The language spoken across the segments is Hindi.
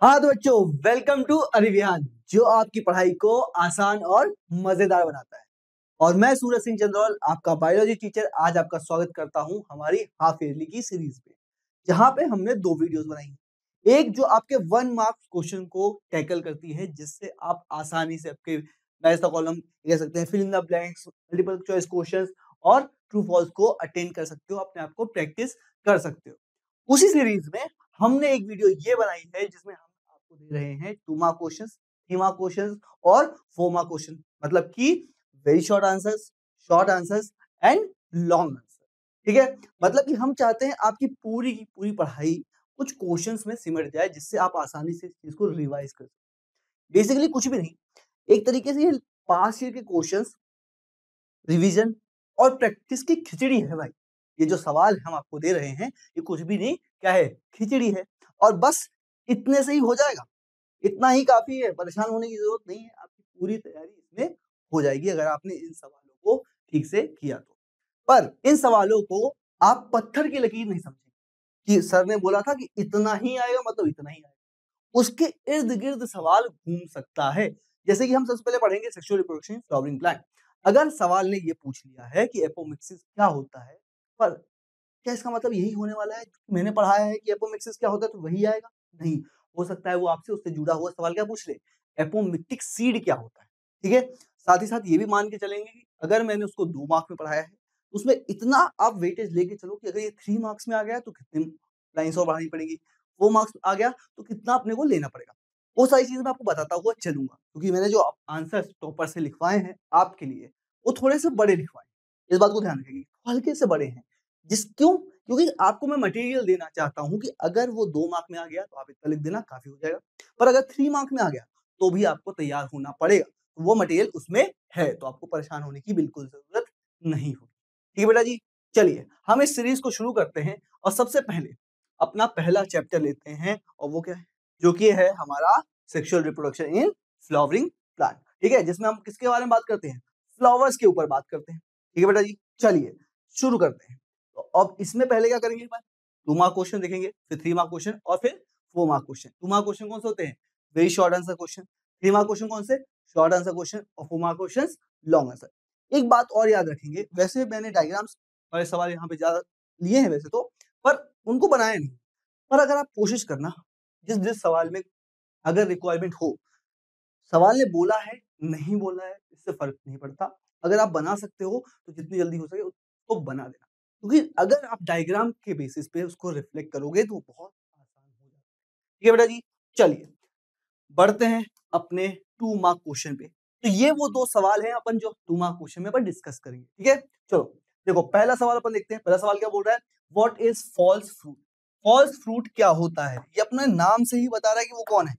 हाँ तो बच्चों, वेलकम टू अरिविहान, जो आपकी पढ़ाई को आसान और मजेदार बनाता है। और मैं सूरज सिंह चंद्रौल, आपका बायोलॉजी टीचर, आज आपका स्वागत करता हूं हमारी हाफ ईयरली की सीरीज में, जहां पे हमने 2 वीडियोस बनाई। एक जो आपके 1 मार्क्स क्वेश्चन को टैकल करती है, जिससे आप आसानी से आपके मैच द कॉलम कह सकते हैं, fill in the blanks, multiple choice questions और ट्रू फॉल्स को अटेंड कर सकते हो, अपने आप को प्रैक्टिस कर सकते हो। उसी सीरीज में हमने एक वीडियो ये बनाई है जिसमें हम आपको दे रहे हैं 2 मार्क क्वेश्चंस, 3 मार्क क्वेश्चंस और 4 मार्क क्वेश्चन, मतलब कि very short answers and long answer. ठीक है, मतलब कि हम चाहते हैं आपकी पूरी की पूरी पढ़ाई कुछ क्वेश्चंस में सिमट जाए, जिससे आप आसानी से इस चीज को रिवाइज कर सकें। बेसिकली कुछ भी नहीं, एक तरीके से ये पास्ट ईयर के क्वेश्चंस, रिवीजन और प्रैक्टिस की खिचड़ी है भाई। ये जो सवाल हम आपको दे रहे हैं, ये कुछ भी नहीं, क्या है, खिचड़ी है। और बस इतने से ही हो जाएगा, इतना ही काफी है, परेशान होने की जरूरत नहीं है। आपकी पूरी तैयारी इसमें हो जाएगी अगर आपने इन सवालों को ठीक से किया तो। पर इन सवालों को आप पत्थर की लकीर नहीं समझें कि सर ने बोला था कि इतना ही आएगा मतलब इतना ही आएगा। उसके इर्द गिर्द सवाल घूम सकता है। जैसे कि हम सबसे पहले पढ़ेंगे सेक्सुअल रिप्रोडक्शन फ्लावरिंग प्लांट। अगर सवाल ने ये पूछ लिया है कि एपोमिक्सिस क्या होता है, पर क्या इसका मतलब यही होने वाला है? मैंने पढ़ाया है कि एपोमिक्सिस क्या होता है तो वही आएगा? नहीं, हो सकता है वो आपसे उससे जुड़ा हुआ सवाल क्या पूछ ले, एपोमिक्टिक सीड क्या होता है? ठीक है? साथ ही साथ ये भी मान के चलेंगे कि अगर मैंने उसको 2 मार्क में पढ़ाया है, तो उसमें इतना आप वेटेज लेके चलो कि अगर ये 3 मार्क्स में आ गया तो कितनी लाइन्स और बढ़ानी पड़ेगी, 4 मार्क्स आ गया तो कितना अपने को लेना पड़ेगा। वो सारी चीज़ें मैं आपको बताता हुआ चलूँगा, क्योंकि मैंने जो आंसर्स टॉपर से लिखवाए हैं आपके लिए, वो थोड़े से बड़े लिखवाए हैं। इस बात को ध्यान रखिए, हल्के से बड़े हैं। क्यों? क्योंकि आपको मैं मटेरियल देना चाहता हूँ कि अगर वो 2 मार्क में आ गया तो आप इतना लिख देना, काफ़ी हो जाएगा। पर अगर 3 मार्क में आ गया तो भी आपको तैयार होना पड़ेगा। वो मटेरियल उसमें है, तो आपको परेशान होने की बिल्कुल ज़रूरत नहीं होगी। ठीक है बेटा जी? चलिए, हम इस सीरीज़ को शुरू करते हैं और सबसे पहले अपना पहला चैप्टर लेते हैं, और वो क्या है? जो कि है हमारा sexual reproduction in flowering plant. ठीक है? जिसमें हम किसके बारे में बात करते हैं? फ्लावर्स के ऊपर बात करते हैं। ठीक है बेटा जी? चलिए, शुरू करते हैं। तो अब इसमें पहले क्या करेंगे, 2 मार्क क्वेश्चन देखेंगे, फिर 3 मार्क क्वेश्चन और फिर 4 मार्क क्वेश्चन। 2 मार्क क्वेश्चन कौन से होते हैं? Very short answer question. 3 mark question कौन से? Short answer question. और 4 मार्क क्वेश्चंस लॉन्ग आंसर। एक बात और याद रखेंगे, वैसे मैंने डायग्राम्स वाले सवाल यहाँ पे ज़्यादा लिए हैं वैसे तो, पर उनको बनाया नहीं। पर अगर आप कोशिश करना, जिस जिस सवाल में अगर रिक्वायरमेंट हो, सवाल ने बोला है, नहीं बोला है, इससे फ़र्क नहीं पड़ता। अगर आप बना सकते हो, तो जितनी जल्दी हो सके उसको बना देना। क्योंकि अगर आप डायग्राम के बेसिस पे उसको रिफ्लेक्ट करोगे तो बहुत आसान हो जाता है। ठीक है बेटा जी? चलिए, बढ़ते हैं अपने 2 मार्क क्वेश्चन पे। तो ये वो 2 सवाल हैं अपन जो 2 मार्क क्वेश्चन में अपन डिस्कस करेंगे। ठीक है? चलो, देखो पहला सवाल अपन देखते हैं। पहला सवाल क्या बोल रहा है? What is false fruit? False fruit क्या होता है? ये अपने नाम से ही बता रहा है कि वो कौन है।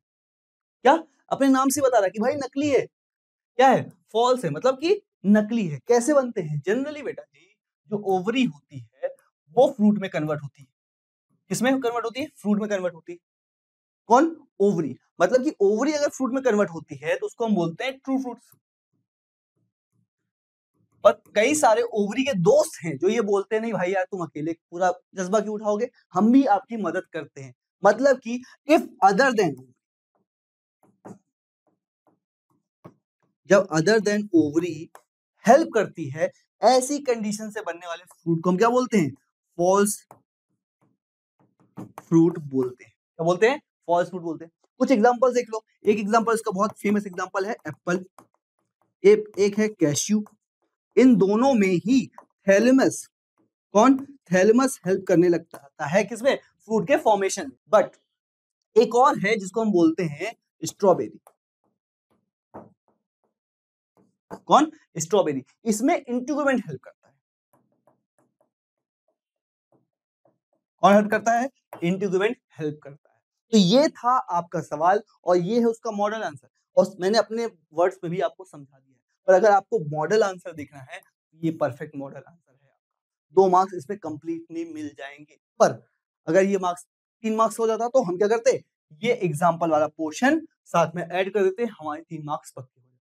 क्या? अपने नाम से बता रहा है कि भाई नकली है। क्या है? फॉल्स है, मतलब कि नकली है। कैसे बनते हैं? जनरली बेटा जी, जो ओवरी होती है, वो फ्रूट में कन्वर्ट होती है। किसमें कन्वर्ट होती है? फ्रूट में कन्वर्ट होती है। कौन? ओवरी। मतलब कि ओवरी अगर फ्रूट में कन्वर्ट होती है तो उसको हम बोलते हैं ट्रू फ्रूट्स। और कई सारे ओवरी के दोस्त हैं जो ये बोलते हैं नहीं भाई यार, तुम अकेले पूरा जज्बा क्यों उठाओगे, हम भी आपकी मदद करते हैं। मतलब कि इफ अदर देन, जब अदर देन ओवरी हेल्प करती है, ऐसी कंडीशन से बनने वाले फ्रूट को हम क्या बोलते हैं? फॉल्स फ्रूट बोलते हैं। क्या बोलते हैं? फॉल्स फ्रूट बोलते हैं। कुछ एग्जांपल्स देख लो। एक एग्जांपल इसका बहुत फेमस एग्जांपल है एप्पल, एक है कैश्यू। इन दोनों में ही थैलेमस, कौन? थैलेमस हेल्प करने लगता है किसमें? फ्रूट के फॉर्मेशन। बट एक और है जिसको हम बोलते हैं स्ट्रॉबेरी। कौन? स्ट्रॉबेरी। इसमें इंट्यूगमेंट हेल्प करता है। कौन हेल्प करता है? इंटीग्रेंट हेल्प करता है। तो ये था आपका सवाल और ये है उसका मॉडल आंसर। और मैंने अपने वर्ड्स में भी आपको समझा दिया है। पर अगर आपको मॉडल आंसर देखना है, ये परफेक्ट मॉडल आंसर है आपका। 2 मार्क्स इसमें कंप्लीटली मिल जाएंगे। पर अगर ये मार्क्स 3 मार्क्स हो जाता तो हम क्या करते? ये एग्जाम्पल वाला पोर्शन साथ में ऐड कर देते, हमारे 3 मार्क्स पक्के हो जाते।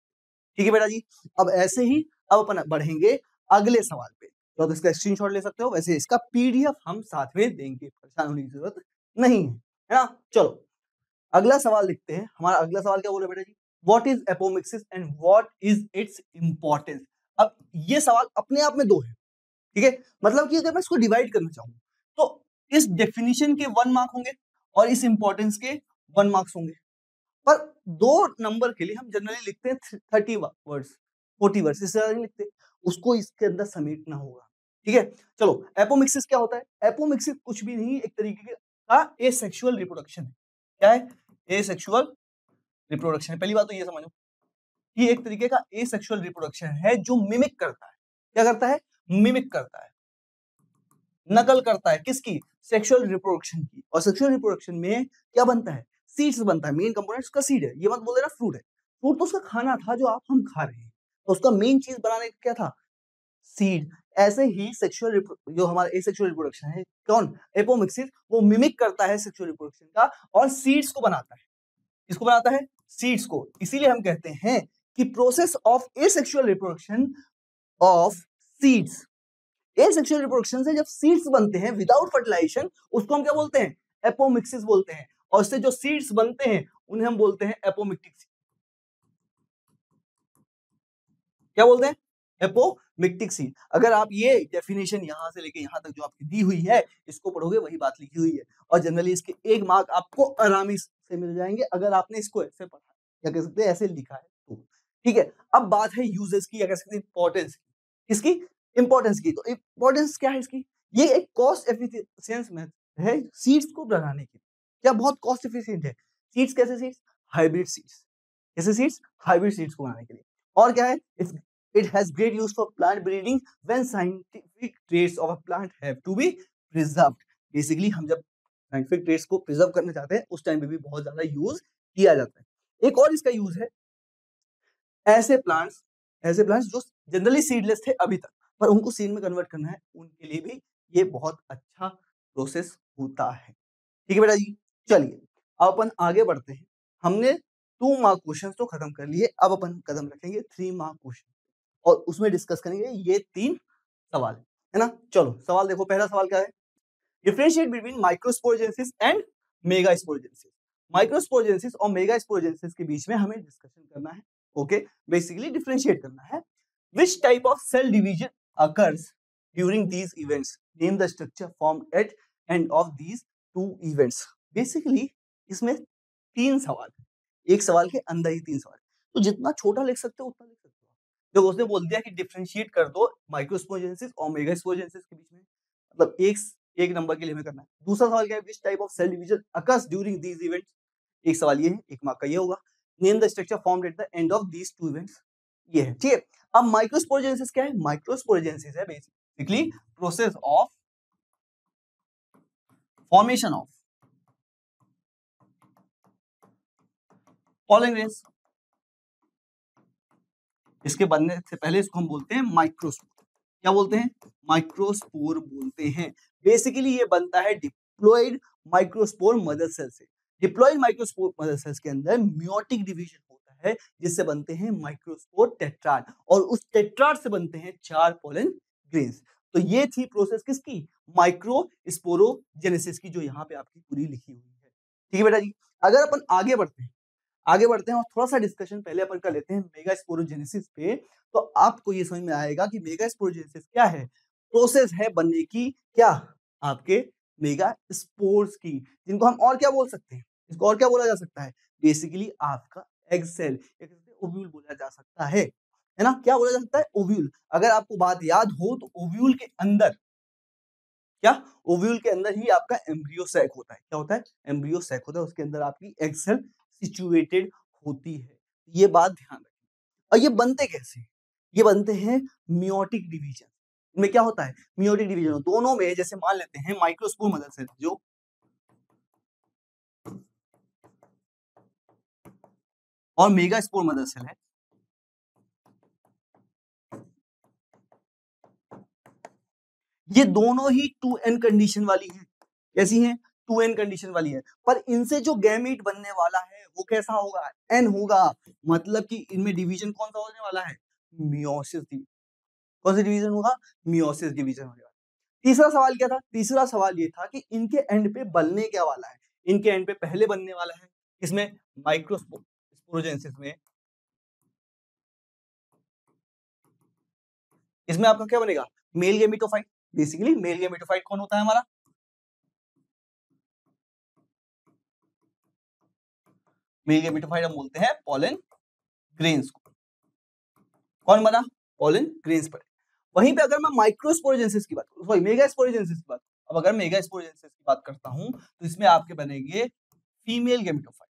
ठीक है बेटा जी? अब ऐसे ही अब अपन बढ़ेंगे अगले सवाल पे। तो आप इसका स्क्रीनशॉट ले सकते हो, वैसे इसका पीडीएफ हम साथ में देंगे, परेशान होने की जरूरत नहीं है। है ना? चलो, अगला सवाल लिखते हैं। हमारा अगला सवाल क्या बोल रहा है बेटा जी? What is apomixis and what is its importance? अब ये सवाल अपने आप में दो है, ठीक है? मतलब कि अगर मैं इसको डिवाइड करना चाहूँ तो इस डेफिनेशन के 1 मार्क होंगे और इस इंपॉर्टेंस के 1 मार्क्स होंगे। पर 2 नंबर के लिए हम जनरली लिखते हैं 30 वर्ड्स, 40 वर्ड्स, इससे ज्यादा नहीं लिखते। उसको इसके अंदर समेटना होगा, ठीक है? चलो, एपोमिक्सिस क्या होता है? एपोमिक्सिस कुछ भी नहीं, एक तरीके का एसेक्सुअल रिप्रोडक्शन है। क्या है? एसेक्सुअल रिप्रोडक्शन है। पहली बात तो ये समझो कि एक तरीके का एसेक्सुअल रिप्रोडक्शन है जो मिमिक करता है। क्या करता है? मिमिक करता है, नकल करता है किसकी? सेक्सुअल रिप्रोडक्शन की। और सेक्सुअल रिप्रोडक्शन में क्या बनता है? सीड्स बनता है। मेन कंपोनेंट उसका सीड है। ये मत बोल देना फ्रूट है। फ्रूट तो उसका खाना था जो आप हम खा रहे हैं। तो उसका मेन चीज बनाने का क्या था? सीड। ऐसे ही सेक्सुअल जो हमारा एसेक्सुअल रिप्रोडक्शन है, कौन? एपोमिक्सिस, वो मिमिक करता है सेक्सुअल रिप्रोडक्शन का और सीड्स को बनाता है। किसको बनाता है? सीड्स को। इसीलिए हम कहते हैं कि process of asexual reproduction of seeds, asexual reproduction से जब सीड्स बनते हैं विदाउट फर्टिलाइजेशन, उसको हम क्या बोलते हैं? एपोमिक्सिस बोलते हैं। और इससे जो सीड्स बनते हैं उन्हें हम बोलते हैं एपोमिक्टिक सीड। क्या बोलते हैं? Apomictic seed. अगर आप ये डेफिनेशन यहां से लेके यहां तक जो आपकी दी हुई है इसको पढ़ोगे, वही बात लिखी हुई है। और जनरली इसके 1 मार्क आपको आरामी से मिल जाएंगे अगर आपने इसको ऐसे पढ़ा, या कह सकते हैं ऐसे लिखा है तो। ठीक है, अब बात है यूजेस की, या कह सकते हैं इंपॉर्टेंस की। इसकी इंपॉर्टेंस की, तो इंपॉर्टेंस क्या है इसकी? ये एक कॉस्ट एफिशिएंट मेथड है सीड्स को बनाने की। क्या बहुत कॉस्ट एफिशिएंट है? सीड्स कैसे? Seeds hybrid seeds. कैसे सीड्स? हाइब्रिड सीड्स को बनाने के लिए। और क्या है? It has great use for plant breeding when scientific traits of a plant have to be preserved. Basically हम जब scientific traits को preserve करना चाहते हैं उस टाइम पे भी बहुत ज्यादा यूज किया जाता है। एक और इसका यूज है ऐसे प्लांट्स, जो जनरली सीडलेस थे अभी तक, पर उनको सीड में कन्वर्ट करना है, उनके लिए भी ये बहुत अच्छा प्रोसेस होता है। ठीक है बेटा जी, चलिए अब अपन आगे बढ़ते हैं। हमने 2 मार्क क्वेश्चन तो खत्म कर लिए, अब अपन कदम रखेंगे 3 मार्क क्वेश्चन और उसमें डिस्कस करेंगे ये 3 सवाल, है ना? चलो सवाल देखो, पहला सवाल क्या है? Differentiate between microsporogenesis and megasporogenesis. Microsporogenesis और मेगास्पोरेजेंसिस के बीच में हमें डिस्कशन करना है। ओके, बेसिकली डिफरेंशिएट करना है। Which type of cell division occurs during these events? Name the structure formed at end of these 2 events. Basically इसमें 3 सवाल, एक सवाल के अंदर ही 3 सवाल, तो जितना छोटा लिख सकते हो उतना लिख सकते हो। जब उसने बोल दिया कि डिफरेंशिएट कर दो माइक्रोस्पोरेजेंसिस और मेगास्पोरेजेंसिस के बीच में, मतलब एक नंबर के लिए हमें करना है। दूसरा सवाल क्या है? Which type of cell division occurs during these events? एक सवाल ये है, 1 मार्क का ये होगा। Name the structure formed at the end of these 2 events, ये है। ठीक है, अब माइक्रोस्पोरेजेंसिस क्या है? माइक्रोस्पोरेजेंसिस है basically process of formation of pollen grains. इसके बनने से पहले इसको हम बोलते हैं माइक्रोस्पोर। क्या बोलते हैं? माइक्रोस्पोर बोलते हैं। बेसिकली ये बनता है डिप्लॉइड माइक्रोस्पोर मदर सेल से। डिप्लॉइड माइक्रोस्पोर मदर सेल्स के अंदर मियोटिक डिवीजन होता है जिससे बनते हैं माइक्रोस्पोर टेट्राड, और उस टेट्राड से बनते हैं 4 पोलन ग्रेन्स। तो ये थी प्रोसेस किसकी? माइक्रोस्पोरोजेनेसिस की, जो यहाँ पे आपकी पूरी लिखी हुई है। ठीक है बेटा जी, अगर अपन आगे बढ़ते हैं और थोड़ा सा डिस्कशन पहले अपन कर लेते हैं मेगास्पोरोजेनेसिस पे, तो आपको ये समझ में आएगा कि मेगास्पोरोजेनेसिस क्या है। प्रोसेस है बनने की, क्या? आपके मेगास्पोर्स की, जिनको हम और क्या बोल सकते हैं? इसको और क्या बोला जा सकता है? बेसिकली आपका एग सेल, ओव्यूल बोला जा सकता है ना? क्या बोला जा सकता है? ओव्यूल। अगर आपको बात याद हो तो ओव्यूल के अंदर क्या? ओव्यूल के अंदर ही आपका एम्ब्रियो सैक होता है। क्या होता है? एम्ब्रियो सैक होता है, उसके अंदर आपकी एग सेल सिचुएटेड होती है। ये बात ध्यान रखिए। और ये बनते कैसे? ये बनते हैं मियोटिक डिवीजन। इनमें क्या होता है? मियोटिक डिवीजन दोनों में, जैसे मान लेते हैं माइक्रोस्पोर मदर सेल जो और मेगास्पोर मदर सेल है, ये दोनों ही 2n कंडीशन वाली हैं। कैसी हैं? 2n कंडीशन वाली है। पर इनसे जो गैमीट बनने वाला है वो कैसा होगा? n होगा। मतलब कि इनमें डिवीजन कौन सा होने वाला है? Meiosis division. कौन सा डिवीजन होगा? मियोसिस डिवीजन होने वाला। तीसरा सवाल क्या था? तीसरा सवाल ये था कि इनके एंड पे बनने क्या वाला है? इनके एंड पे पहले बनने वाला है इसमें माइक्रोस्पोरोजेंसिस में, इसमें आपका क्या बनेगा, mail gametophyte. Basically mail gametophyte कौन होता है हमारा, मेल गेमेटोफाइट हम बोलते हैं पॉलन ग्रेन्स को। कौन बना, पॉलन ग्रेन्स पर। वहीं पे अगर मैं माइक्रोस्पोरोजेंसिस की बात करूं, सॉरी मेगास्पोरोजेंसिस की बात, अब अगर मेगास्पोरोजेंसिस की बात करता हूं तो इसमें आपके बनेंगे फीमेल गेमेटोफाइट।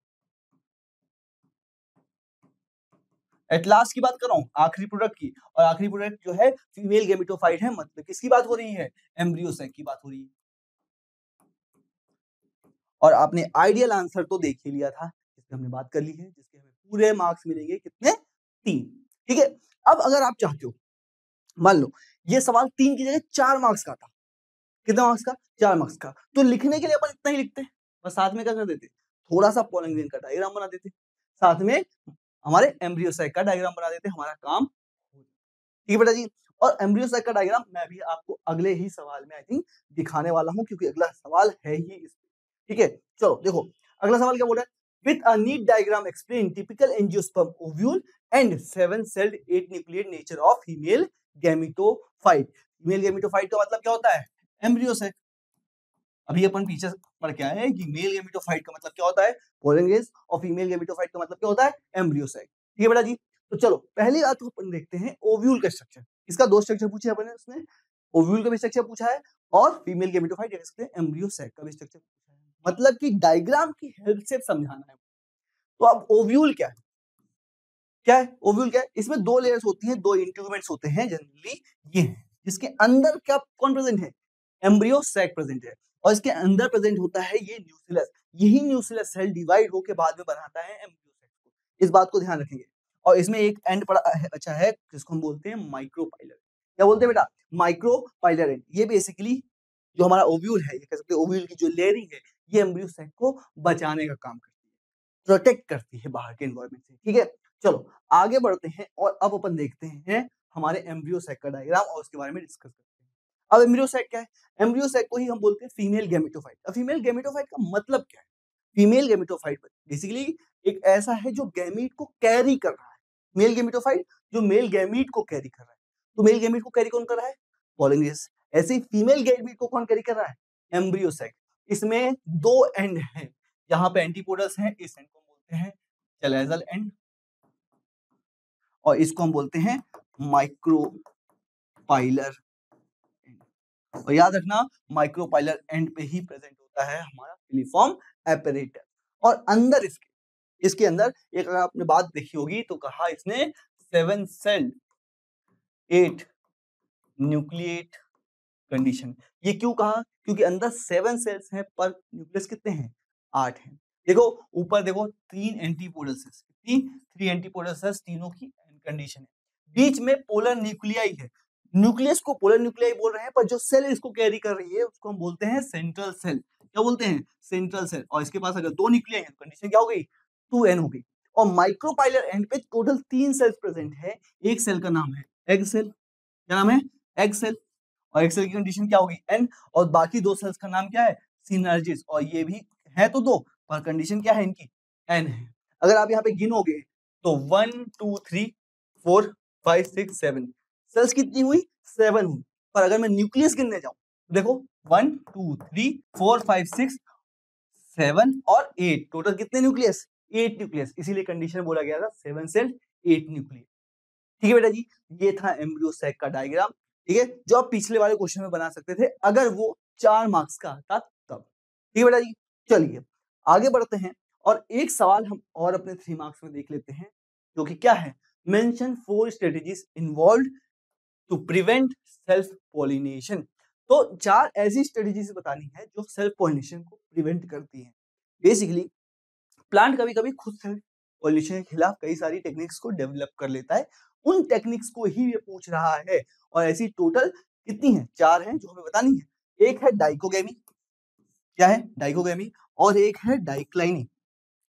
एट लास्ट की बात कर रहा हूं, आखिरी प्रोडक्ट की, और आखिरी प्रोडक्ट जो है फीमेल गेमेटोफाइट है, मतलब किसकी बात हो रही है, एम्ब्रियो सैक की बात हो रही है। और आपने आइडियल आंसर तो देख ही लिया था, जिसकी हमने बात कर ली है, जिसके हमें पूरे मार्क्स मिलेंगे कितने, 3। ठीक है, अब अगर आप चाहते हो, मान लो ये सवाल 3 की जगह 4 मार्क्स का था, कितना मार्क्स का, 4 मार्क्स का, तो लिखने के लिए अपन इतना ही लिखते हैं, बस साथ में क्या कर देते, थोड़ा सा पॉलन ग्रेन का डायग्राम बना देते, साथ में हमारे एम्ब्रियो साइक का डायग्राम बना देते, हमारा काम। ठीक है बेटा जी, और एम्ब्रियो साइक का डायग्राम मैं भी आपको अगले ही सवाल में आई थिंक दिखाने वाला हूं, क्योंकि अगला सवाल है ही इस पे। ठीक है, चलो देखो अगला सवाल क्या बोल रहा है, with a neat diagram explain typical angiosperm ovule and 7 sailed 8 nucleate nature of female gametophyte. Female gametophyte का मतलब क्या होता है, एम्ब्रियो साइक। अभी अपन पीछे पढ़ के आए हैं कि मेल गैमेटोफाइट का मतलब क्या होता है, पोलन ग्रेन्स, और फीमेल गैमेटोफाइट का मतलब क्या होता है, एम्ब्रियो साइक। ठीक है बेटा जी, तो चलो पहली बात तो अपन देखते हैं ओव्यूल का स्ट्रक्चर। इसका 2 स्ट्रक्चर पूछे अपन ने, उसमें ओव्यूल का भी स्ट्रक्चर पूछा है और फीमेल गैमेटोफाइट या सकते हैं एम्ब्रियो साइक का भी स्ट्रक्चर पूछा है, मतलब कि डायग्राम की हेल्प से समझाना है। तो अब ओव्यूल क्या है, क्या है ओव्यूल, क्या है, इसमें 2 लेयर्स होती हैं, 2 इंट्यूमेंट्स होते हैं जनरली, ये हैं, जिसके अंदर क्या कौन प्रेजेंट है, एम्ब्रियो सैक प्रेजेंट है, और इसके अंदर प्रेजेंट होता है ये न्यूक्लियस। यही न्यूक्लियस सेल डिवाइड होकर बाद में बनाता है एम्ब्रियो सैक को, इस बात को ध्यान रखेंगे। और इसमें एक एंड पड़ा अच्छा है जिसको हम बोलते हैं माइक्रोपाइलर। क्या बोलते हैं बेटा, माइक्रोपाइलर एंड। ये बेसिकली जो हमारा ओव्यूल है, ये कह सकते हैं ओव्यूल की जो लेयरिंग है, ये एम्ब्रियो सैक को बचाने का काम करती है, प्रोटेक्ट करती है बाहर के एनवायरनमेंट से। ठीक है, चलो आगे बढ़ते हैं और अब अपन देखते हैं हमारे एम्ब्रियो सैक का डायग्राम और उसके बारे में डिस्कस करते हैं। अब एम्ब्रियो सैक क्या है, एम्ब्रियो सैक को ही हम बोलते हैं फीमेल गैमेटोफाइट। अब फीमेल गैमेटोफाइट का मतलब क्या है, फीमेल गैमेटोफाइट बेसिकली एक ऐसा है जो गैमीट को कैरी कर रहा है, मेल गैमेटोफाइट जो मेल गैमीट को कैरी कर रहा है। तो मेल गैमीट को कैरी कौन कर रहा है, पॉलिनेज। ऐसे ही फीमेल गैमीट को कौन कैरी कर रहा है, एम्ब्रियो सैक। इसमें 2 एंड हैं, यहाँ पे एंटीपोडल्स हैं, इस एंड को बोलते हैं चैलेजल एंड, और इसको हम बोलते हैं माइक्रोपाइलर एंड। और याद रखना माइक्रोपाइलर एंड पे ही प्रेजेंट होता है हमारा फिलिफॉर्म एपरेटस। और अंदर इसके अंदर एक अगर आपने बात देखी होगी तो कहा इसने 7 सेल 8 न्यूक्लिएट कंडीशन। ये क्यों कहा, क्योंकि अंदर 7 सेल्स हैं पर न्यूक्लियस कितने हैं, 8 हैं। देखो ऊपर देखो 3 एंटीपोडल सेल्स, कितनी, 3 एंटीपोडल सेल्स, तीनों की कंडीशन है। बीच में पोलर न्यूक्लियाई है, न्यूक्लियस को पोलर न्यूक्लियाई बोल रहे हैं, पर जो सेल इसको कैरी कर रही है उसको हम बोलते हैं सेंट्रल सेल। क्या बोलते हैं, सेंट्रल सेल। और इसके पास अगर 2 न्यूक्लियाई है तो कंडीशन क्या हो गई, 2n हो गई। और माइक्रोपाइलर एंड पे टोटल 3 सेल्स प्रेजेंट है। एक सेल का नाम है एग सेल, क्या नाम है, एग सेल, और एक सेल की कंडीशन क्या होगी, एन। और बाकी 2 सेल्स का नाम क्या है, सिनर्जिस, और ये भी है तो 2 पर कंडीशन क्या है इनकी, एन है। अगर आप यहाँ पे गिनोगे तो 1 2 3 4 5 6 7 सेल्स कितनी हुई, 7 हुई। पर अगर मैं न्यूक्लियस गिनने जाऊं देखो 1 2 3 4 5 6 7 और 8, टोटल कितने न्यूक्लियस, 8 न्यूक्लियस, इसीलिए कंडीशन बोला गया था 7 सेल 8 न्यूक्लियस। ठीक है बेटा जी, ये था एम्ब्रियो सैक का डायग्राम। ठीक है, जो आप पिछले वाले क्वेश्चन में बना सकते थे अगर वो 4 मार्क्स का आता तब। ठीक है बेटा जी, चलिए आगे बढ़ते हैं और एक सवाल हम और अपने 3 मार्क्स में देख लेते हैं, जो कि क्या है, mention 4 strategies involved to prevent self pollination. तो 4 ऐसी स्ट्रेटजीज बतानी है जो सेल्फ पॉलिनेशन को प्रिवेंट करती है। बेसिकली प्लांट कभी कभी खुद से पॉल्यूशन के खिलाफ कई सारी टेक्निक्स को डेवलप कर लेता है, उन टेक्निक्स को ही ये पूछ रहा है। और ऐसी टोटल कितनी है, 4 हैं जो हमें बतानी है। एक है डाइकोगेमी, क्या है, डाइकोगेमी, और एक है डाइक्लाइनी,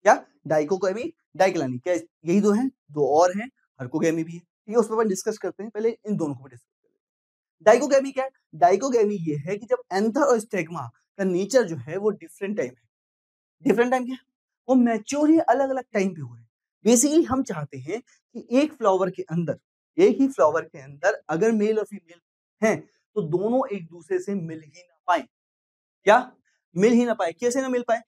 क्या, डाइकोगेमी डाइक्लाइनी, क्या यही 2 हैं, 2 और हैं, हर्कोगेमी भी है। ठीक है, उस पर अपन डिस्कस करते हैं, पहले इन दोनों को डिस्कस करते हैं। डाइकोगेमी क्या है, डाइकोगेमी ये है कि जब एंथर और स्टेगमा का नेचर जो है वो डिफरेंट टाइम है। डिफरेंट टाइम क्या है, वो मैच्योर ही अलग अलग टाइम पे हो रहे हैं। बेसिकली हम चाहते हैं कि एक ही फ्लावर के अंदर अगर मेल और फीमेल हैं तो दोनों एक दूसरे से मिल ही ना पाए। क्या मिल ही ना पाए? कैसे ना मिल पाए?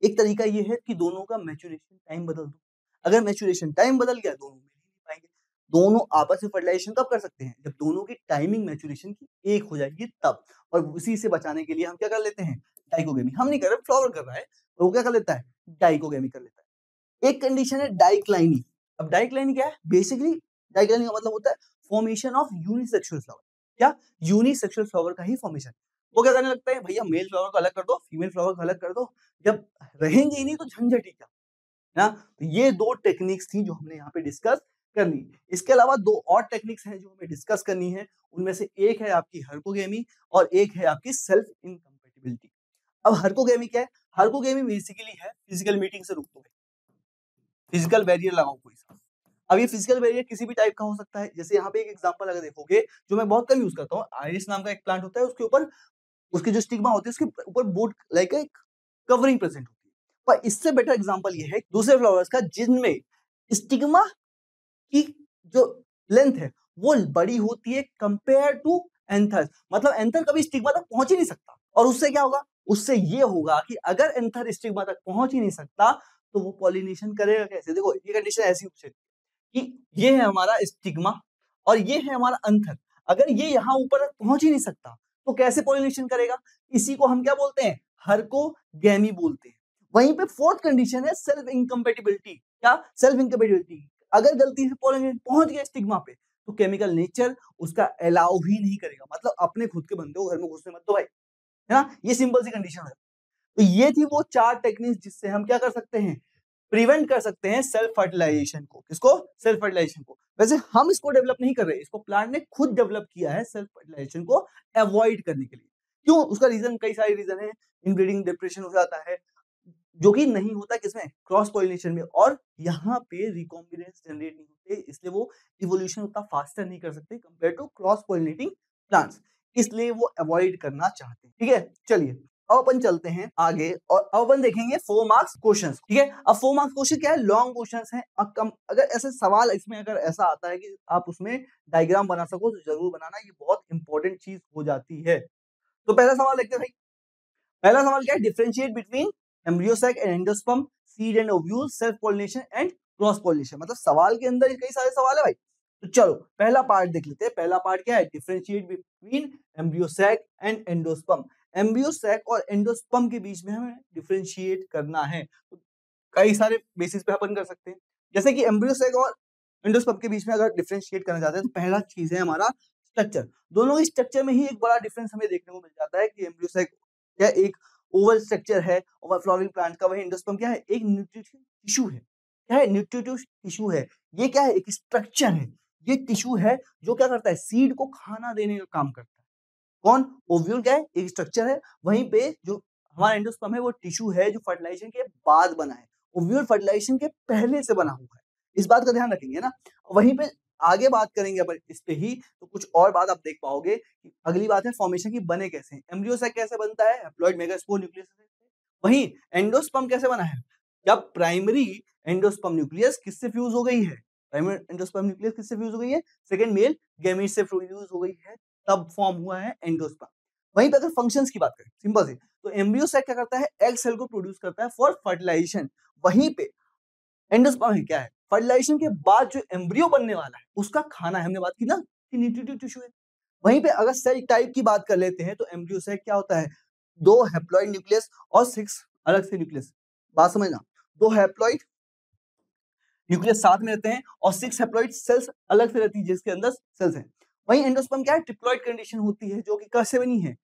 एक तरीका ये है कि दोनों का मैच्योरेशन टाइम बदल दो। अगर मैच्योरेशन टाइम बदल गया दोनों मिल ही नहीं पाएंगे। दोनों आपस में फर्टिलाइजेशन कब कर सकते हैं? जब दोनों की टाइमिंग मैच्योरेशन की एक हो जाएगी तब। और उसी से बचाने के लिए हम क्या कर लेते हैं? डाइकोगेमी। हम नहीं कर रहे, फ्लावर कर रहा है, और वो क्या कर लेता है? डाइकोगेमी कर लेता है। एक कंडीशन है डाइक्लाइनी। अब डाइक्लाइनी क्या है? बेसिकली डाइक्लाइनी का मतलब होता है फॉर्मेशन ऑफ यूनिसेक्सुअल फ्लावर। क्या? यूनिसेक्सुअल फ्लावर का ही फॉर्मेशन। वो क्या करने लगता है? भैया मेल फ्लावर को अलग कर दो, फीमेल फ्लावर को अलग कर दो। जब रहेंगे ही नहीं तो झंझट ही क्या, है ना? तो ये 2 टेक्निक्स थी जो हमने यहाँ पे डिस्कस करनी। इसके अलावा 2 और टेक्निक्स हैं जो हमें डिस्कस करनी है। उनमें से एक है आपकी हर्कोगेमी और एक है आपकी सेल्फ इनकम्पैटिबिलिटी। अब हर्कोगेमी क्या है? हर्कोगेमी बेसिकली है फिजिकल मीटिंग से रोक दो। फिजिकल बैरियर लगाओ कोई सा। अब ये फिजिकल बैरियर किसी भी टाइप का हो सकता है। जैसे यहाँ पे एक एग्जांपल अगर देखोगे जो मैं बहुत कम यूज करता हूँ, आइरिस नाम का एक प्लांट होता है, उसके ऊपर उसकी जो स्टिग्मा होती है उसके ऊपर बोर्ड लाइक एक कवरिंग प्रेजेंट होती है। पर इससे बेटर एग्जांपल ये है दूसरे फ्लावर्स का जिनमें स्टिग्मा की जो लेंथ है वो बड़ी होती है कंपेयर टू एंथर। मतलब एंथर कभी स्टिग्मा तक पहुंच ही नहीं सकता। और उससे क्या होगा? उससे ये होगा कि अगर एंथर स्टिग्मा तक पहुंच ही नहीं सकता तो वो पॉलिनेशन करेगा कैसे? देखो ये कंडीशन ऐसी हो सकती है कि ये है हमारा स्टिग्मा और ये है हमारा एंथर। अगर ये यहाँ ऊपर तक पहुंच ही नहीं सकता तो कैसे पॉलिनेशन करेगा? इसी को हम क्या बोलते हैं? हर्कोगेमी बोलते हैं। वहीं पे फोर्थ कंडीशन है सेल्फ इनकम्पैटिबिलिटी। क्या? Self incompatibility. अगर गलती से पॉलिनेशन पहुंच गया स्टिग्मा पे तो केमिकल नेचर उसका अलाउ ही नहीं करेगा। मतलब अपने खुद के बंदे को घर में घुसने मत दो भाई, है ना? ये सिंपल सी कंडीशन है। तो ये थी वो 4 टेक्निक्स जिससे हम क्या कर सकते हैं? प्रिवेंट कर सकते हैं सेल्फ फर्टिलाइजेशन को। किसको? सेल्फ फर्टिलाइजेशन को। वैसे हम इसको डेवलप नहीं कर रहे, इसको प्लांट ने खुद डेवलप किया है सेल्फ फर्टिलाइजेशन को अवॉइड करने के लिए। क्यों? उसका रीजन कई सारे रीजन है। इनब्रीडिंग डिप्रेशन हो जाता है जो कि नहीं होता किसमें? क्रॉस पॉलिनेशन में। और यहाँ पे रिकॉम्बिनेंस जनरेट नहीं होते, इसलिए वो इवोल्यूशन उतना फास्टर नहीं कर सकते compare to cross pollinating plants. इसलिए वो अवॉइड करना चाहते हैं। ठीक है, चलिए अब अपन चलते हैं आगे और अब अपन देखेंगे 4 मार्क्स क्वेश्चंस। ठीक है, अब 4 मार्क्स क्वेश्चन क्या है? लॉन्ग क्वेश्चंस हैं। अगर ऐसे सवाल इसमें अगर ऐसा आता है कि आप उसमें डायग्राम बना सको तो जरूर बनाना, ये बहुत इंपॉर्टेंट चीज हो जाती है। तो पहला सवाल देखते हैं भाई। पहला सवाल क्या है? Differentiate between embryo sac and endosperm, seed and ovule, self pollination and cross pollination. मतलब सवाल के अंदर कई सारे सवाल है भाई। तो चलो पहला पार्ट देख लेते हैं। पहला पार्ट क्या है? Differentiate between embryo sac and endosperm. Embryo sac और एंडोस्पर्म के बीच में हमें डिफरेंशिएट करना है। तो कई सारे बेसिस पे अपन कर सकते हैं। जैसे कि एम्ब्रियो सैक और एंडोस्पर्म के बीच में अगर डिफरेंशिएट करना चाहते हैं तो पहला चीज है हमारा स्ट्रक्चर। दोनों के स्ट्रक्चर में ही एक बड़ा डिफरेंस हमें देखने को मिल जाता है कि एम्ब्रियो सैक क्या एक ओवल स्ट्रक्चर है और फ्लावरिंग प्लांट का, वही एंडोस्पर्म क्या है? एक न्यूट्रिटिव टिश्यू है। क्या है? न्यूट्रिटिव टिश्यू है। ये क्या है? एक स्ट्रक्चर है। ये टिश्यू है जो क्या करता है? सीड को खाना देने का काम करता है। कौन? ओव्यूल क्या है? एक स्ट्रक्चर है। वहीं पे जो हमारा एंडोस्पर्म है वो टिश्यू है जो फर्टिलाइजेशन के बाद बना है। ओव्यूल फर्टिलाइजेशन के पहले से बना हुआ है। इस बात का ध्यान रखेंगे ना। वहीं पे आगे बात करेंगे अपन इस पे ही तो कुछ और बात आप देख पाओगे कि अगली बात है फॉर्मेशन की बने कैसे हैं। एम्ब्रियो सैक कैसे बनता है? हैप्लॉइड मेगास्पोर न्यूक्लियस से। वहीं एंडोस्पर्म कैसे बना है? जब प्राइमरी एंडोस्पर्म न्यूक्लियस किससे फ्यूज हो गई है? प्राइमरी एंडोस्पर्म न्यूक्लियस किससे फ्यूज हो गई है? सेकंड मेल गैमीट से फ्यूज हो गई है, तब फॉर्म हुआ है एंडोस्पर्म। वहीं पे अगर फंक्शंस की बात करें सिंपल से तो एम्ब्रियो सैक क्या करता है? एग सेल को प्रोड्यूस करता है फॉर फर्टिलाइजेशन। वहीं पे एंडोस्पर्म है क्या है? फर्टिलाइजेशन के बाद जो एम्ब्रियो बनने वाला है उसका खाना है। हमने बात की ना कि न्यूट्रिटिव टिश्यू है। वहीं पे अगर सेल टाइप की बात कर लेते हैं तो एम्ब्रियो सैक क्या होता है? 2 हैप्लॉइड न्यूक्लियस और 6 अलग से न्यूक्लियस। बात समझना, 2 हैप्लॉइड न्यूक्लियस साथ में रहते हैं और 6 हैप्लॉइड सेल्स अलग से रहती है जिसके अंदर सेल्स हैं। वहीं एंडोस्पर्म क्या है? ट्रिप्लॉइड कंडीशन होती है जो कि कैसे बनी है?